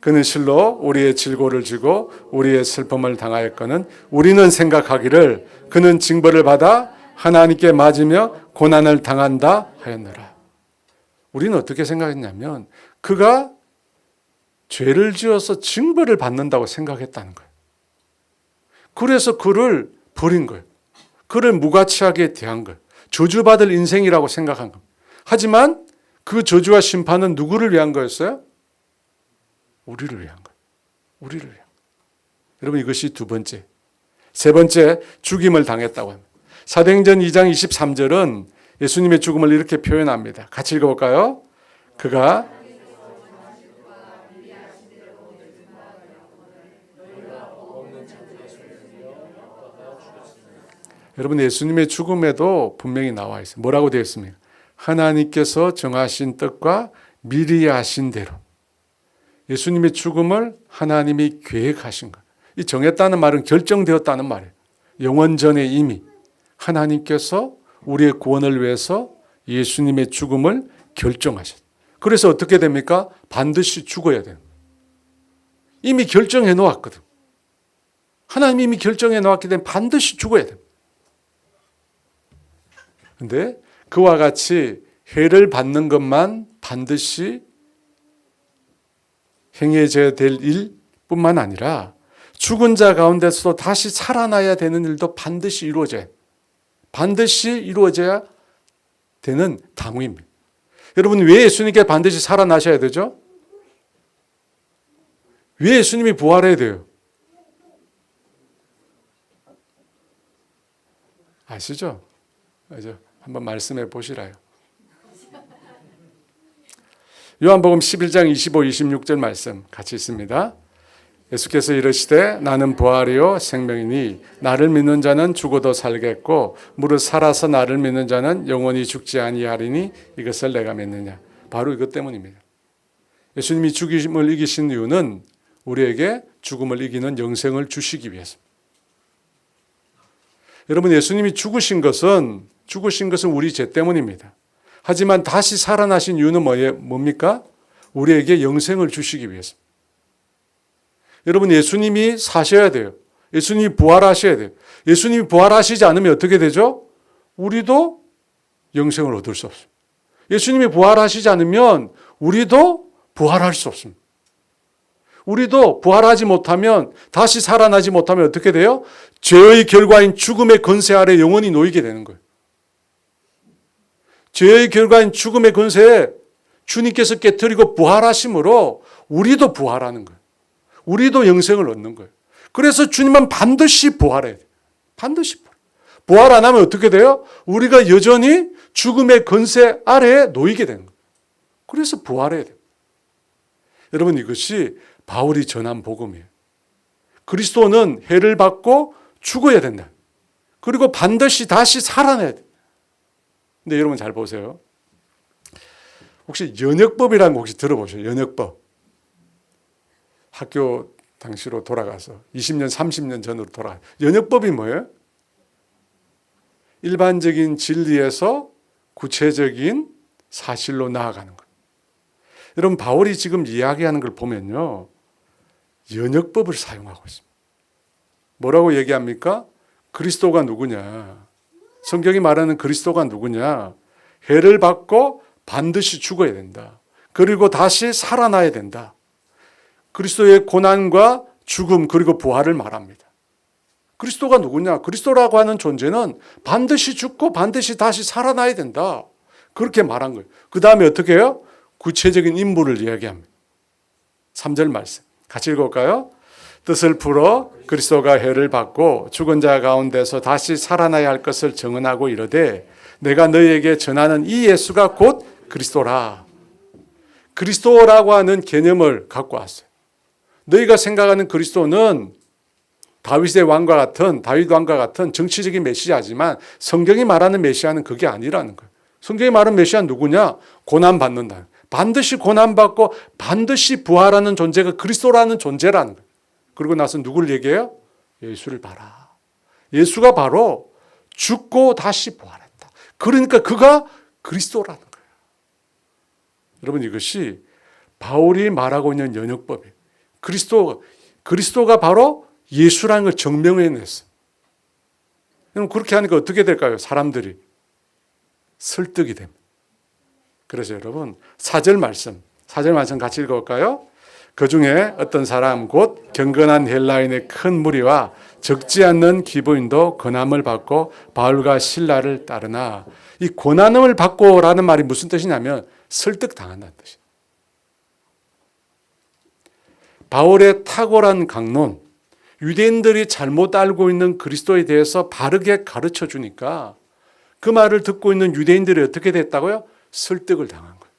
그는 실로 우리의 질고를 지고 우리의 슬픔을 당하였거늘 우리는 생각하기를 그는 징벌을 받아 하나님께 맞으며 고난을 당한다 하였노라. 우리는 어떻게 생각했냐면 그가 죄를 지어서 징벌을 받는다고 생각했다는 거예요. 그래서 그를 버린 거예요. 그를 무가치하게 대한 거예요. 저주받을 인생이라고 생각한 겁니다. 하지만 그 저주와 심판은 누구를 위한 거였어요? 우리를 위한 거예요. 우리를 위한 거예요. 여러분, 이것이 두 번째. 세 번째, 죽임을 당했다고 합니다. 사도행전 2장 23절은 예수님의 죽음을 이렇게 표현합니다. 같이 읽어볼까요? 그가 여러분, 예수님의 죽음에도 분명히 나와 있어요. 뭐라고 되어 있습니까? 하나님께서 정하신 뜻과 미리 하신 대로. 예수님의 죽음을 하나님이 계획하신 것. 이 정했다는 말은 결정되었다는 말이에요. 영원 전에 이미 하나님께서 우리의 구원을 위해서 예수님의 죽음을 결정하셨어요. 그래서 어떻게 됩니까? 반드시 죽어야 돼요. 이미 결정해 놓았거든. 하나님이 이미 결정해 놓았기 때문에 반드시 죽어야 돼요. 그런데 그와 같이 해를 받는 것만 반드시 행해져야 될 일뿐만 아니라 죽은 자 가운데서도 다시 살아나야 되는 일도 반드시 이루어져야 되는 당위입니다. 여러분, 왜 예수님께 반드시 살아나셔야 되죠? 왜 예수님이 부활해야 돼요? 아시죠? 맞아. 한번 말씀해 보시라요. 요한복음 11장 25, 26절 말씀 같이 있습니다. 예수께서 이르시되 나는 부활이요 생명이니 나를 믿는 자는 죽어도 살겠고 무릇 살아서 나를 믿는 자는 영원히 죽지 아니하리니 이것을 내가 믿느냐. 바로 이것 때문입니다. 예수님이 죽음을 이기신 이유는 우리에게 죽음을 이기는 영생을 주시기 위해서. 여러분, 예수님이 죽으신 것은 우리 죄 때문입니다. 하지만 다시 살아나신 이유는 뭡니까? 우리에게 영생을 주시기 위해서. 여러분, 예수님이 사셔야 돼요. 예수님이 부활하셔야 돼요. 예수님이 부활하시지 않으면 어떻게 되죠? 우리도 영생을 얻을 수 없습니다. 예수님이 부활하시지 않으면 우리도 부활할 수 없습니다. 우리도 부활하지 못하면, 다시 살아나지 못하면 어떻게 돼요? 죄의 결과인 죽음의 권세 아래 영원히 놓이게 되는 거예요. 죄의 결과인 죽음의 권세에 주님께서 깨뜨리고 부활하심으로 우리도 부활하는 거예요. 우리도 영생을 얻는 거예요. 그래서 주님은 반드시 부활해야 돼요. 반드시 부활 안 하면 어떻게 돼요? 우리가 여전히 죽음의 권세 아래에 놓이게 되는 거예요. 그래서 부활해야 돼요. 여러분, 이것이 바울이 전한 복음이에요. 그리스도는 해를 받고 죽어야 된다. 그리고 반드시 다시 살아나야 돼. 근데 여러분 잘 보세요. 혹시 연역법이라는 거 혹시 들어보세요? 연역법. 학교 당시로 돌아가서 20년, 30년 전으로 돌아가서. 연역법이 뭐예요? 일반적인 진리에서 구체적인 사실로 나아가는 거예요. 여러분, 바울이 지금 이야기하는 걸 보면요, 연역법을 사용하고 있습니다. 뭐라고 얘기합니까? 그리스도가 누구냐? 성경이 말하는 그리스도가 누구냐? 해를 받고 반드시 죽어야 된다. 그리고 다시 살아나야 된다. 그리스도의 고난과 죽음 그리고 부활을 말합니다. 그리스도가 누구냐? 그리스도라고 하는 존재는 반드시 죽고 반드시 다시 살아나야 된다. 그렇게 말한 거예요. 그 다음에 어떻게 해요? 구체적인 인물을 이야기합니다. 3절 말씀 같이 읽어볼까요? 뜻을 풀어 그리스도가 해를 받고 죽은 자 가운데서 다시 살아나야 할 것을 증언하고 이르되 내가 너희에게 전하는 이 예수가 곧 그리스도라. 그리스도라고 하는 개념을 갖고 왔어요. 너희가 생각하는 그리스도는 다윗 왕과 같은 정치적인 메시아지만 성경이 말하는 메시아는 그게 아니라는 거예요. 성경이 말하는 메시아는 누구냐? 고난받는다. 반드시 고난받고 반드시 부활하는 존재가 그리스도라는 존재라는 거예요. 그리고 나서 누구를 얘기해요? 예수를 봐라. 예수가 바로 죽고 다시 부활했다. 그러니까 그가 그리스도라는 거예요. 여러분, 이것이 바울이 말하고 있는 연역법이에요. 그리스도가 바로 예수라는 걸 증명해냈어요. 그럼 그렇게 하니까 어떻게 될까요? 사람들이 설득이 됩니다. 그래서 여러분 4절 말씀 같이 읽어볼까요? 그 중에 어떤 사람 곧 경건한 헬라인의 큰 무리와 적지 않는 기부인도 고난을 받고 바울과 실라를 따르나. 이 고난을 받고라는 말이 무슨 뜻이냐면 설득당한다는 뜻이에요. 바울의 탁월한 강론, 유대인들이 잘못 알고 있는 그리스도에 대해서 바르게 가르쳐 주니까 그 말을 듣고 있는 유대인들이 어떻게 됐다고요? 설득을 당한 거예요.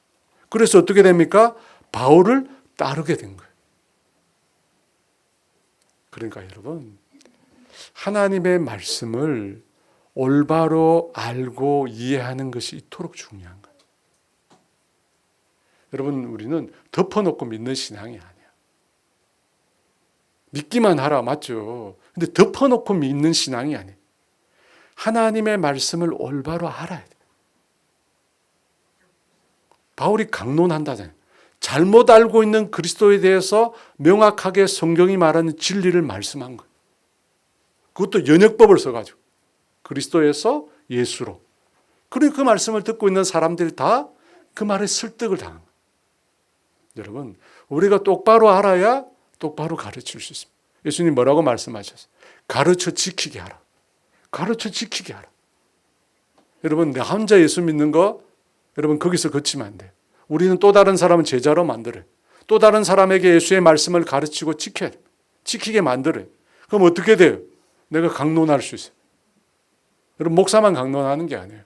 그래서 어떻게 됩니까? 바울을 따르게 된 거예요. 그러니까 여러분, 하나님의 말씀을 올바로 알고 이해하는 것이 이토록 중요한 거예요. 여러분, 우리는 덮어놓고 믿는 신앙이 아니에요. 믿기만 하라, 맞죠? 근데 덮어놓고 믿는 신앙이 아니에요. 하나님의 말씀을 올바로 알아야 돼요. 바울이 강론한다잖아요. 잘못 알고 있는 그리스도에 대해서 명확하게 성경이 말하는 진리를 말씀한 거예요. 그것도 연역법을 써가지고 그리스도에서 예수로. 그리고 그 말씀을 듣고 있는 사람들이 다 그 말에 설득을 당한 거예요. 여러분, 우리가 똑바로 알아야 똑바로 가르칠 수 있습니다. 예수님 뭐라고 말씀하셨어요? 가르쳐 지키게 하라. 가르쳐 지키게 하라. 여러분, 내 혼자 예수 믿는 거 여러분 거기서 그치면 안 돼요. 우리는 또 다른 사람을 제자로 만들어요. 또 다른 사람에게 예수의 말씀을 가르치고 지켜야 돼요. 지키게 만들어요. 그럼 어떻게 돼요? 내가 강론할 수 있어요. 여러분 목사만 강론하는 게 아니에요.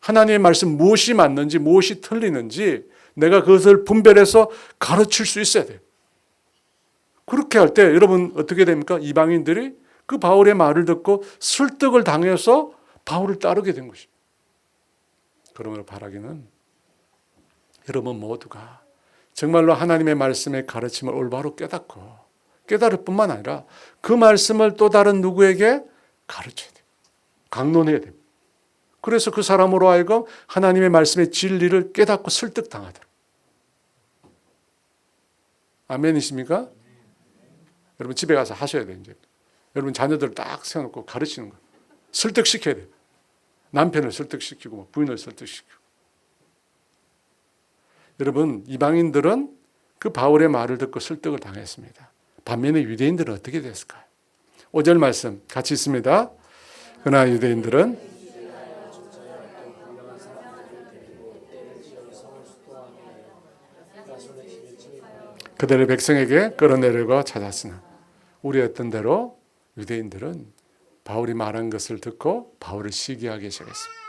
하나님의 말씀 무엇이 맞는지 무엇이 틀리는지 내가 그것을 분별해서 가르칠 수 있어야 돼요. 그렇게 할 때 여러분 어떻게 됩니까? 이방인들이 그 바울의 말을 듣고 설득을 당해서 바울을 따르게 된 것입니다. 그러므로 바라기는 여러분 모두가 정말로 하나님의 말씀의 가르침을 올바로 깨달을 뿐만 아니라 그 말씀을 또 다른 누구에게 가르쳐야 돼요. 강론해야 돼요. 그래서 그 사람으로 하여금 하나님의 말씀의 진리를 깨닫고 설득당하도록. 아멘이십니까? 여러분 집에 가서 하셔야 돼요. 이제. 여러분 자녀들을 딱 세워놓고 가르치는 거예요. 설득시켜야 돼요. 남편을 설득시키고 부인을 설득시키고. 여러분 이방인들은 그 바울의 말을 듣고 설득을 당했습니다. 반면에 유대인들은 어떻게 됐을까요? 5절 말씀 같이 있습니다. 그러나 유대인들은 그들의 백성에게 끌어내려고 찾았으나 우리 했던 대로 유대인들은 바울이 말한 것을 듣고 바울을 시기하기 시작했습니다.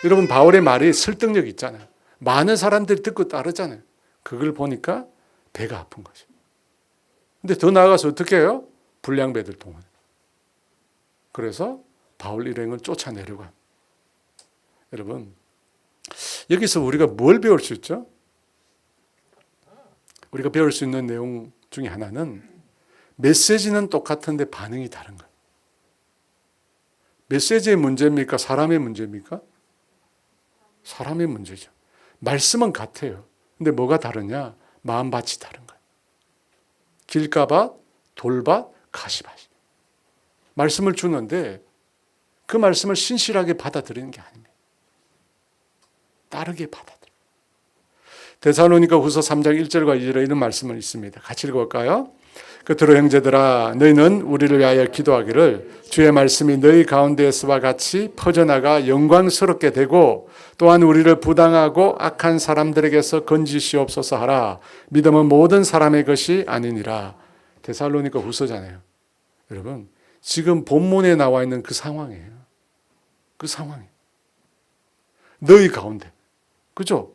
여러분 바울의 말이 설득력 있잖아요. 많은 사람들이 듣고 따르잖아요. 그걸 보니까 배가 아픈 거죠. 근데 더 나아가서 어떻게 해요? 불량배들 동원. 그래서 바울 일행을 쫓아내려고 합니다. 여러분 여기서 우리가 뭘 배울 수 있죠? 우리가 배울 수 있는 내용 중에 하나는 메시지는 똑같은데 반응이 다른 거예요. 메시지의 문제입니까? 사람의 문제입니까? 사람의 문제죠. 말씀은 같아요. 근데 뭐가 다르냐? 마음밭이 다른 거예요. 길가밭, 돌밭, 가시밭. 말씀을 주는데 그 말씀을 신실하게 받아들이는 게 아닙니다. 따르게 받아들여요. 데살로니가 후서 3장 1절과 2절에 이런 말씀은 있습니다. 같이 읽어볼까요? 끝으로 형제들아 너희는 우리를 위하여 기도하기를 주의 말씀이 너희 가운데서와 같이 퍼져나가 영광스럽게 되고 또한 우리를 부당하고 악한 사람들에게서 건지시옵소서 하라. 믿음은 모든 사람의 것이 아니니라. 데살로니가 후서잖아요. 여러분 지금 본문에 나와 있는 그 상황이에요. 그 상황이에요. 너희 가운데. 그죠?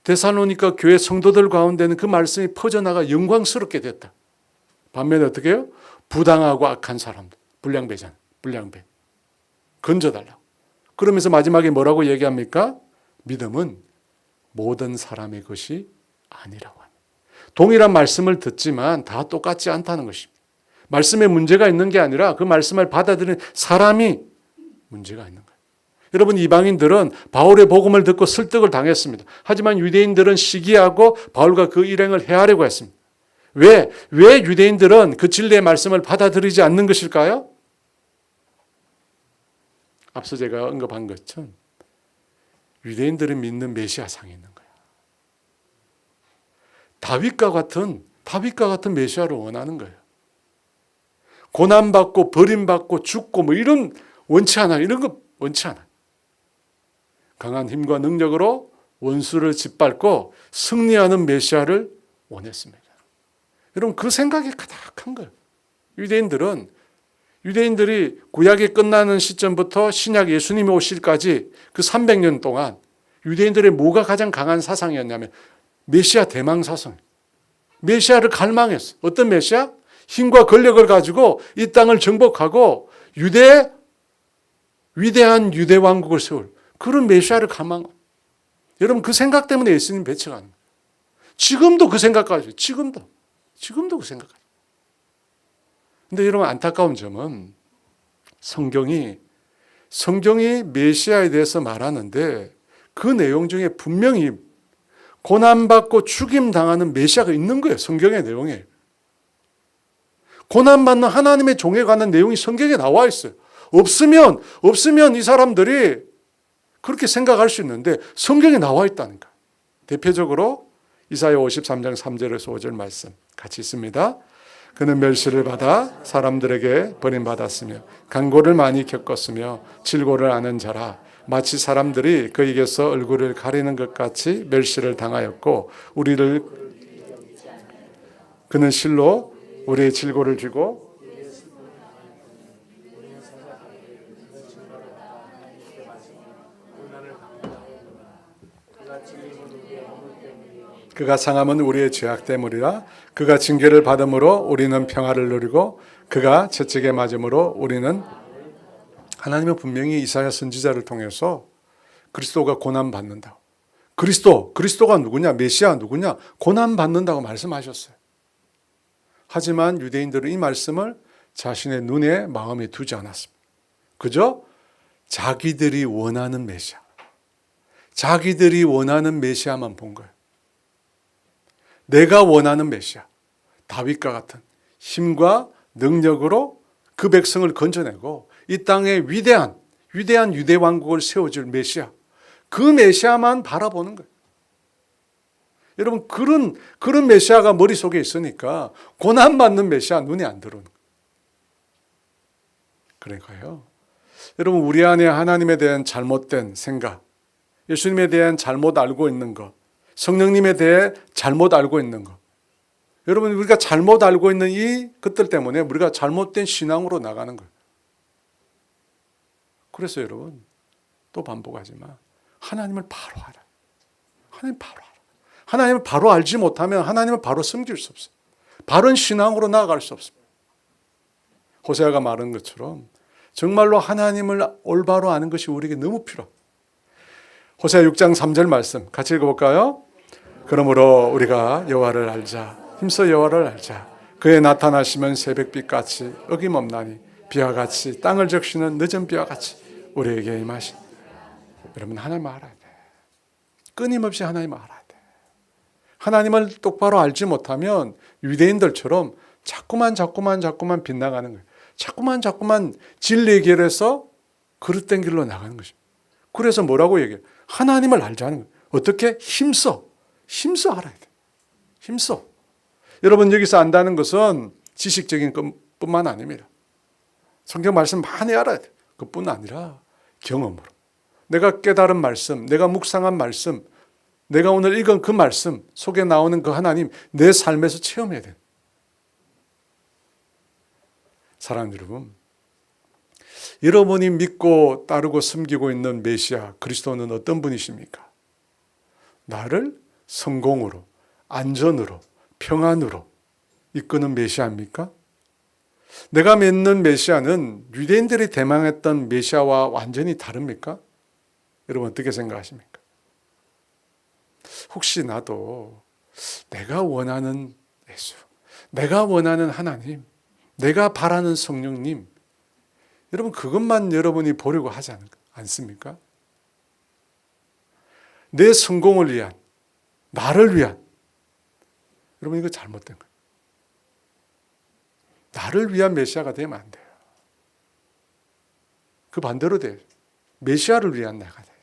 데살로니가 교회 성도들 가운데는 그 말씀이 퍼져나가 영광스럽게 됐다. 반면에 어떻게 해요? 부당하고 악한 사람들. 불량배잖아요. 불량배. 건져달라고. 그러면서 마지막에 뭐라고 얘기합니까? 믿음은 모든 사람의 것이 아니라고 합니다. 동일한 말씀을 듣지만 다 똑같지 않다는 것입니다. 말씀에 문제가 있는 게 아니라 그 말씀을 받아들이는 사람이 문제가 있는 거예요. 여러분 이방인들은 바울의 복음을 듣고 설득을 당했습니다. 하지만 유대인들은 시기하고 바울과 그 일행을 해하려고 했습니다. 왜 유대인들은 그 진리의 말씀을 받아들이지 않는 것일까요? 앞서 제가 언급한 것처럼 유대인들이 믿는 메시아상이 있는 거예요. 다윗과 같은 메시아를 원하는 거예요. 고난받고 버림받고 죽고 뭐 이런 원치 않아요. 이런 거 원치 않아요. 강한 힘과 능력으로 원수를 짓밟고 승리하는 메시아를 원했습니다. 여러분 그 생각이 가득한 거예요. 유대인들이 구약이 끝나는 시점부터 신약 예수님이 오실까지 그 300년 동안 유대인들의 뭐가 가장 강한 사상이었냐면 메시아 대망 사상. 메시아를 갈망했어요. 어떤 메시아? 힘과 권력을 가지고 이 땅을 정복하고 위대한 유대 왕국을 세울 그런 메시아를 갈망. 여러분 그 생각 때문에 예수님 배척하는 거예요. 지금도 그 생각까지. 지금도 그 생각까지. 근데 여러분 안타까운 점은 성경이 메시아에 대해서 말하는데 그 내용 중에 분명히 고난받고 죽임당하는 메시아가 있는 거예요. 성경의 내용에. 고난받는 하나님의 종에 관한 내용이 성경에 나와 있어요. 없으면 이 사람들이 그렇게 생각할 수 있는데 성경에 나와 있다니까. 대표적으로 이사야 53장 3절에서 5절 말씀 같이 있습니다. 그는 멸시를 받아 사람들에게 버림받았으며 간고를 많이 겪었으며 질고를 아는 자라. 마치 사람들이 그에게서 얼굴을 가리는 것 같이 멸시를 당하였고 그는 실로 우리의 질고를 쥐고 그가 상함은 우리의 죄악 때문이라. 그가 징계를 받음으로 우리는 평화를 누리고 그가 채찍에 맞음으로 우리는. 하나님은 분명히 이사야 선지자를 통해서 그리스도가 고난받는다고, 그리스도가 누구냐, 메시아 누구냐, 고난받는다고 말씀하셨어요. 하지만 유대인들은 이 말씀을 자신의 눈에 마음에 두지 않았습니다. 그저 자기들이 원하는 메시아, 자기들이 원하는 메시아만 본 거예요. 내가 원하는 메시아, 다윗과 같은 힘과 능력으로 그 백성을 건져내고 이 땅에 위대한 유대 왕국을 세워줄 메시아, 그 메시아만 바라보는 거예요. 여러분, 그런 메시아가 머릿속에 있으니까 고난받는 메시아 눈에 안 들어오는 거예요. 그러니까요, 여러분, 우리 안에 하나님에 대한 잘못된 생각, 예수님에 대한 잘못 알고 있는 것, 성령님에 대해 잘못 알고 있는 것, 여러분, 우리가 잘못 알고 있는 이 것들 때문에 우리가 잘못된 신앙으로 나가는 거예요. 그래서 여러분, 또 반복하지만 하나님을 바로 알아. 하나님 바로 알아. 하나님을 바로 알지 못하면 하나님을 바로 섬길 수 없어요. 바른 신앙으로 나아갈 수 없습니다. 호세아가 말한 것처럼 정말로 하나님을 올바로 아는 것이 우리에게 너무 필요합니다. 호세아 6장 3절 말씀 같이 읽어볼까요? 그러므로 우리가 여호와를 알자. 힘써 여호와를 알자. 그의 나타나시면 새벽빛같이 어김없나니 비와 같이 땅을 적시는 늦은 비와 같이 우리에게 임하신. 여러분, 하나님을 알아야 돼. 끊임없이 하나님을 알아야 돼. 하나님을 똑바로 알지 못하면 유대인들처럼 자꾸만 빗나가는 거예요. 자꾸만 진리의 길에서 그릇된 길로 나가는 것입니다. 그래서 뭐라고 얘기해요? 하나님을 알자는 거예요. 어떻게? 힘써 알아야 돼. 힘써. 여러분, 여기서 안다는 것은 지식적인 것뿐만 아닙니다. 성경 말씀 많이 알아야 돼. 그뿐 아니라 경험으로. 내가 깨달은 말씀, 내가 묵상한 말씀, 내가 오늘 읽은 그 말씀 속에 나오는 그 하나님, 내 삶에서 체험해야 돼. 사랑하는 여러분, 여러분이 믿고 따르고 섬기고 있는 메시아 그리스도는 어떤 분이십니까? 나를 성공으로, 안전으로, 평안으로 이끄는 메시아입니까? 내가 믿는 메시아는 유대인들이 대망했던 메시아와 완전히 다릅니까? 여러분, 어떻게 생각하십니까? 혹시 나도 내가 원하는 예수, 내가 원하는 하나님, 내가 바라는 성령님, 여러분, 그것만 여러분이 보려고 하지 않습니까? 내 성공을 위한, 나를 위한. 여러분, 이거 잘못된 거예요. 나를 위한 메시아가 되면 안 돼요. 그 반대로 돼요. 메시아를 위한 내가 돼요.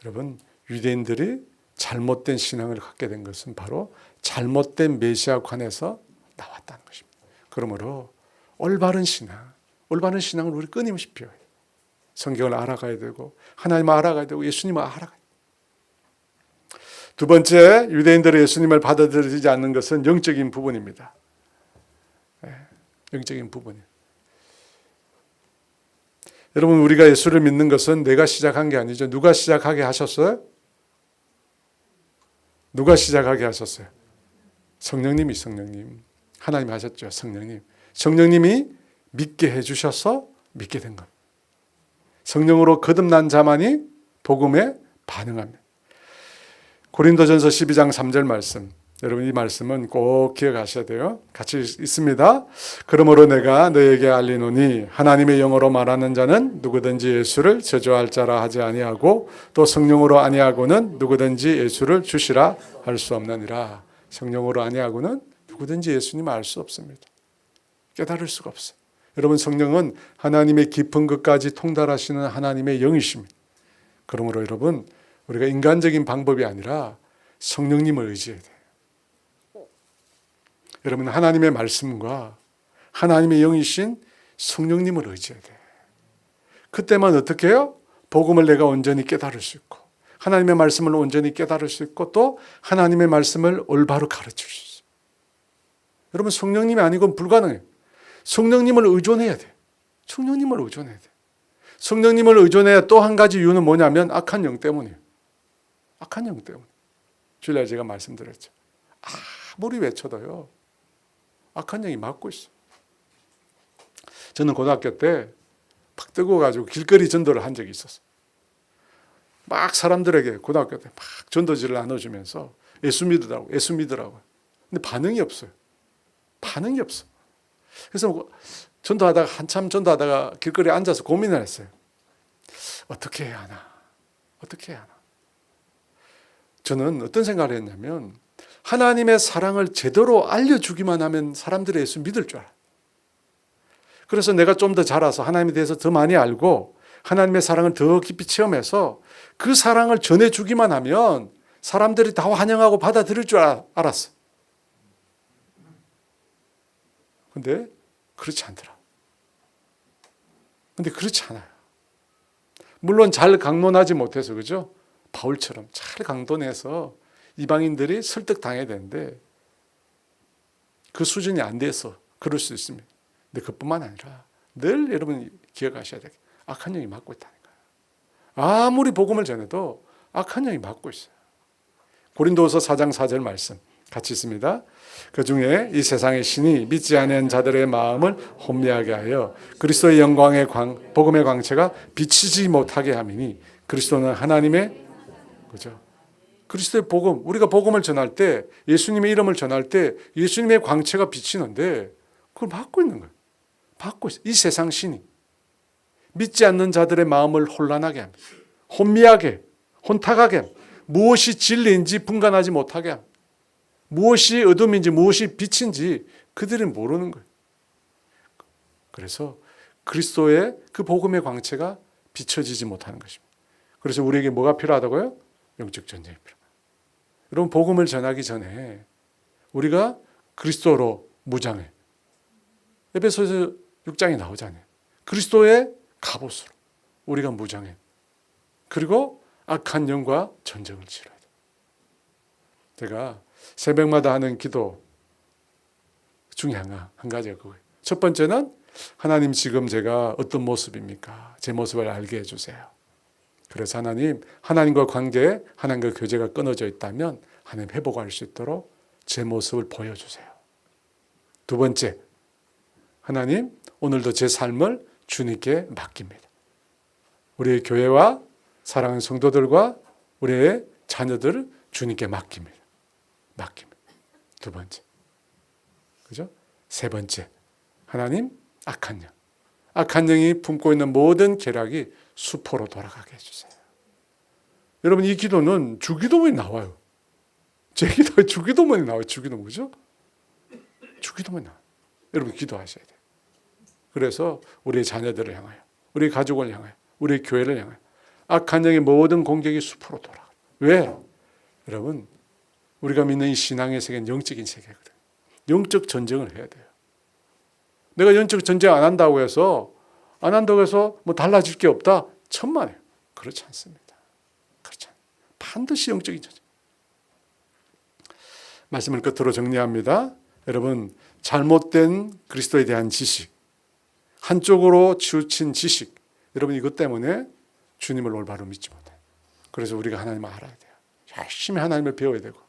여러분, 유대인들이 잘못된 신앙을 갖게 된 것은 바로 잘못된 메시아관에서 나왔다는 것입니다. 그러므로 올바른 신앙을 우리 끊임없이 배워야 돼요. 성경을 알아가야 되고, 하나님을 알아가야 되고, 예수님을 알아가야 돼요. 두 번째, 유대인들이 예수님을 받아들이지 않는 것은 영적인 부분입니다. 영적인 부분이에요. 여러분, 우리가 예수를 믿는 것은 내가 시작한 게 아니죠. 누가 시작하게 하셨어요? 누가 시작하게 하셨어요? 성령님. 하나님이 하셨죠. 성령님이 믿게 해주셔서 믿게 된 겁니다. 성령으로 거듭난 자만이 복음에 반응합니다. 고린도전서 12장 3절 말씀, 여러분, 이 말씀은 꼭 기억하셔야 돼요. 같이 있습니다. 그러므로 내가 너에게 알리노니 하나님의 영어로 말하는 자는 누구든지 예수를 저주할 자라 하지 아니하고 또 성령으로 아니하고는 누구든지 예수를 주시라 할 수 없느니라. 성령으로 아니하고는 누구든지 예수님 알 수 없습니다. 깨달을 수가 없어요. 여러분, 성령은 하나님의 깊은 것까지 통달하시는 하나님의 영이십니다. 그러므로 여러분, 우리가 인간적인 방법이 아니라 성령님을 의지해야 돼요. 여러분, 하나님의 말씀과 하나님의 영이신 성령님을 의지해야 돼요. 그때만 어떻게 해요? 복음을 내가 온전히 깨달을 수 있고 하나님의 말씀을 온전히 깨달을 수 있고 또 하나님의 말씀을 올바로 가르칠 수 있어요. 여러분 성령님이 아니고는 불가능해요. 성령님을 의존해야 돼요. 성령님을 의존해야 돼요. 성령님을 의존해야 또 한 가지 이유는 뭐냐면 악한 영 때문이에요. 악한 영 때문에. 주일날 제가 말씀드렸죠. 아무리 외쳐도요. 악한 영이 막고 있어요. 저는 고등학교 때 팍 뜨거워가지고 길거리 전도를 한 적이 있었어요. 막 사람들에게 고등학교 때 막 전도지를 나눠주면서 예수 믿으라고. 근데 반응이 없어요. 반응이 없어. 그래서 한참 전도하다가 길거리에 앉아서 고민을 했어요. 어떻게 해야 하나? 어떻게 해야 하나? 저는 어떤 생각을 했냐면 하나님의 사랑을 제대로 알려주기만 하면 사람들이 예수 믿을 줄 알아요. 그래서 내가 좀 더 자라서 하나님에 대해서 더 많이 알고 하나님의 사랑을 더 깊이 체험해서 그 사랑을 전해주기만 하면 사람들이 다 환영하고 받아들일 줄 알았어. 근데 그렇지 않더라. 근데 그렇지 않아요. 물론 잘 강론하지 못해서 그죠? 바울처럼 잘 강론해서 이방인들이 설득당해야 되는데 그 수준이 안 돼서 그럴 수 있습니다. 근데 그뿐만 아니라 늘 여러분 기억하셔야 돼요. 악한 영이 막고 있다니까요. 아무리 복음을 전해도 악한 영이 막고 있어요. 고린도후서 4장 4절 말씀 같이 있습니다. 그 중에 이 세상의 신이 믿지 않은 자들의 마음을 혼미하게 하여 그리스도의 영광의 복음의 광채가 비치지 못하게 함이니 그리스도는 하나님의 그죠? 그리스도의 복음, 우리가 복음을 전할 때 예수님의 이름을 전할 때 예수님의 광채가 비치는데 그걸 막고 있는 거예요. 막고 있어요. 이 세상 신이 믿지 않는 자들의 마음을 혼란하게 합니다. 혼미하게, 혼탁하게 합니다. 무엇이 진리인지 분간하지 못하게 합니다. 무엇이 어둠인지 무엇이 빛인지 그들은 모르는 거예요. 그래서 그리스도의 그 복음의 광채가 비춰지지 못하는 것입니다. 그래서 우리에게 뭐가 필요하다고요? 영적 전쟁이 필요합니다. 여러분 복음을 전하기 전에 우리가 그리스도로 무장해. 에베소서 6장에 나오잖아요. 그리스도의 갑옷으로 우리가 무장해. 그리고 악한 영과 전쟁을 치러야 돼요. 제가 새벽마다 하는 기도 중에 한 가지가 그거예요. 첫 번째는 하나님 지금 제가 어떤 모습입니까? 제 모습을 알게 해주세요. 그래서 하나님과 관계, 하나님과 교제가 끊어져 있다면 하나님 회복할 수 있도록 제 모습을 보여주세요. 두 번째, 하나님 오늘도 제 삶을 주님께 맡깁니다. 우리의 교회와 사랑하는 성도들과 우리의 자녀들을 주님께 맡깁니다. 두 번째. 그죠? 세 번째. 하나님, 악한 영. 악한 영이 품고 있는 모든 계략이 수포로 돌아가게 해주세요. 여러분, 이 기도는 주기도문이 나와요. 제 기도에 주기도문이 나와요. 주기도문. 그죠? 주기도문이 나와요. 여러분, 기도하셔야 돼요. 그래서 우리의 자녀들을 향하여, 우리 가족을 향하여, 우리 교회를 향하여 악한 영의 모든 공격이 수포로 돌아가요. 왜? 여러분, 우리가 믿는 이 신앙의 세계는 영적인 세계거든요. 영적 전쟁을 해야 돼요. 내가 영적 전쟁 안 한다고 해서 뭐 달라질 게 없다? 천만에요. 그렇지 않습니다. 그렇지 않아요. 반드시 영적인 전쟁. 말씀을 끝으로 정리합니다. 여러분, 잘못된 그리스도에 대한 지식, 한쪽으로 치우친 지식, 여러분 이것 때문에 주님을 올바로 믿지 못해요. 그래서 우리가 하나님을 알아야 돼요. 열심히 하나님을 배워야 되고.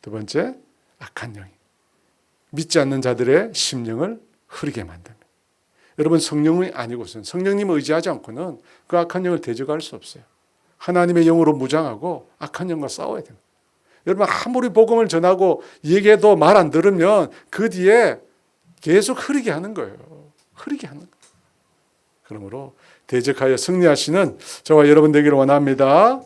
두 번째, 악한 영이 믿지 않는 자들의 심령을 흐리게 만듭니다. 여러분, 성령이 아니고선 성령님을 의지하지 않고는 그 악한 영을 대적할 수 없어요. 하나님의 영으로 무장하고 악한 영과 싸워야 됩니다. 여러분, 아무리 복음을 전하고 얘기해도 말 안 들으면 그 뒤에 계속 흐리게 하는 거예요. 흐리게 하는 거예요. 그러므로 대적하여 승리하시는 저와 여러분 되기를 원합니다.